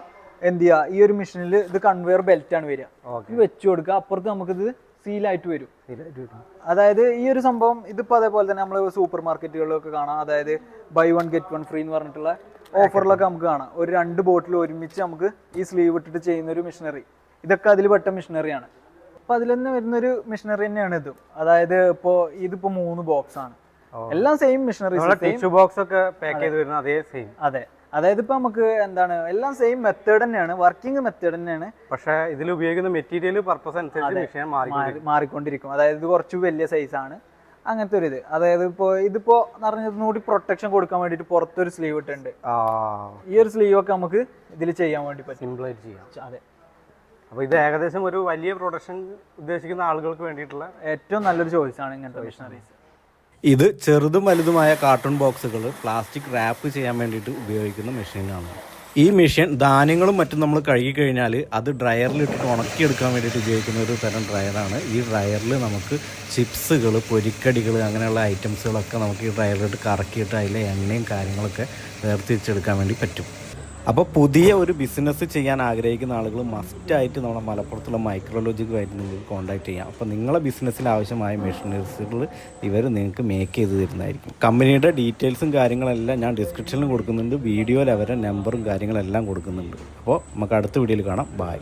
എന്ത് ചെയ്യുക, ഈ ഒരു മെഷീനിൽ ഇത് കൺവെയർ ബെൽറ്റ് ആണ് വരിക. ഇത് വെച്ച് കൊടുക്കുക. അപ്പുറത്ത് നമുക്കിത് സീലായിട്ട് വരും. അതായത് ഈ ഒരു സംഭവം ഇതിപ്പോൾ അതേപോലെ തന്നെ നമ്മൾ സൂപ്പർ മാർക്കറ്റുകളിലൊക്കെ കാണാം. അതായത് buy 1 get 1 free എന്ന് പറഞ്ഞിട്ടുള്ള ഓഫറിലൊക്കെ നമുക്ക് കാണാം. ഒരു 2 ബോട്ടിൽ ഒരുമിച്ച് നമുക്ക് ഈ സ്ലീവ് ഇട്ടിട്ട് ചെയ്യുന്ന ഒരു മെഷീനറി. ഇതൊക്കെ അതിൽ പെട്ട മെഷീനറിയാണ്. അപ്പോൾ അതിൽ തന്നെ വരുന്നൊരു മെഷീനറി തന്നെയാണ് ഇതും. അതായത് ഇതിപ്പോൾ 3 ബോക്സ് ആണ്. എല്ലാം സെയിം മെഷീനറി. അതെ, അതായത് ഇപ്പൊ നമുക്ക് എന്താണ് എല്ലാം സെയിം മെത്തേഡ് തന്നെയാണ്, വർക്കിംഗ് മെത്തേഡ് തന്നെയാണ്. പക്ഷേ ഇതിൽ ഉപയോഗിക്കുന്ന മെറ്റീരിയൽ പർപ്പസ് അനുസരിച്ച് മെഷീൻ മാറിക്കൊണ്ടിരിക്കും. അതായത് ഇത് കുറച്ച് വലിയ സൈസാണ്. അങ്ങനത്തെ ഒരു ഇത്. അതായത് ഇതിപ്പോ പറഞ്ഞൂടി പ്രൊട്ടക്ഷൻ കൊടുക്കാൻ വേണ്ടിട്ട് പുറത്തൊരു സ്ലീവ് ഇട്ടുണ്ട്. ഈ ഒരു സ്ലീവ് ഒക്കെ നമുക്ക് ഇതിൽ ചെയ്യാൻ വേണ്ടി പറ്റും, സിമ്പിളായിട്ട് ചെയ്യാം. അതെ. അപ്പോൾ ഇത് ഏകദേശം ഒരു വലിയ പ്രൊഡക്ഷൻ ഉദ്ദേശിക്കുന്ന ആളുകൾക്ക് വേണ്ടിയിട്ടുള്ള ഏറ്റവും നല്ലൊരു ചോയ്സ് ആണ് ഇങ്ങനത്തെ മെഷീനറീസ്. ഇത് ചെറുതും വലുതുമായ കാർട്ടൂൺ ബോക്സുകൾ പ്ലാസ്റ്റിക് റാപ്പ് ചെയ്യാൻ വേണ്ടിയിട്ട് ഉപയോഗിക്കുന്ന മെഷീനാണ്. ഈ മെഷീൻ ധാന്യങ്ങളും മറ്റും നമ്മൾ കഴുകി കഴിഞ്ഞാൽ അത് ഡ്രയറിലിട്ടിട്ട് ഉണക്കിയെടുക്കാൻ വേണ്ടിയിട്ട് ഉപയോഗിക്കുന്ന ഒരു തരം ഡ്രയറാണ്. ഈ ഡ്രയറിൽ നമുക്ക് ചിപ്സുകൾ, പൊരിക്കടികൾ, അങ്ങനെയുള്ള ഐറ്റംസുകളൊക്കെ നമുക്ക് ഈ ഡ്രയറിലിട്ട് കറക്കിയിട്ട് അതിലെ എണ്ണയും കാര്യങ്ങളൊക്കെ വേർതിരിച്ചെടുക്കാൻ വേണ്ടി പറ്റും. അപ്പോൾ പുതിയ ഒരു ബിസിനസ് ചെയ്യാൻ ആഗ്രഹിക്കുന്ന ആളുകൾ മസ്റ്റായിട്ട് നമ്മുടെ മലപ്പുറത്തുള്ള മൈക്രോലോജിക്കുമായിട്ട് നിങ്ങൾക്ക് കോൺടാക്ട് ചെയ്യാം. അപ്പോൾ നിങ്ങളെ ബിസിനസ്സിൽ ആവശ്യമായ മെഷീനറീസുകൾ ഇവർ നിങ്ങൾക്ക് മേക്ക് ചെയ്ത് തരുന്നതായിരിക്കും. കമ്പനിയുടെ ഡീറ്റെയിൽസും കാര്യങ്ങളെല്ലാം ഞാൻ ഡിസ്ക്രിപ്ഷനിലും കൊടുക്കുന്നുണ്ട്, വീഡിയോയിൽ അവരെ നമ്പറും കാര്യങ്ങളെല്ലാം കൊടുക്കുന്നുണ്ട്. അപ്പോൾ നമുക്ക് അടുത്ത വീഡിയോയിൽ കാണാം. ബൈ.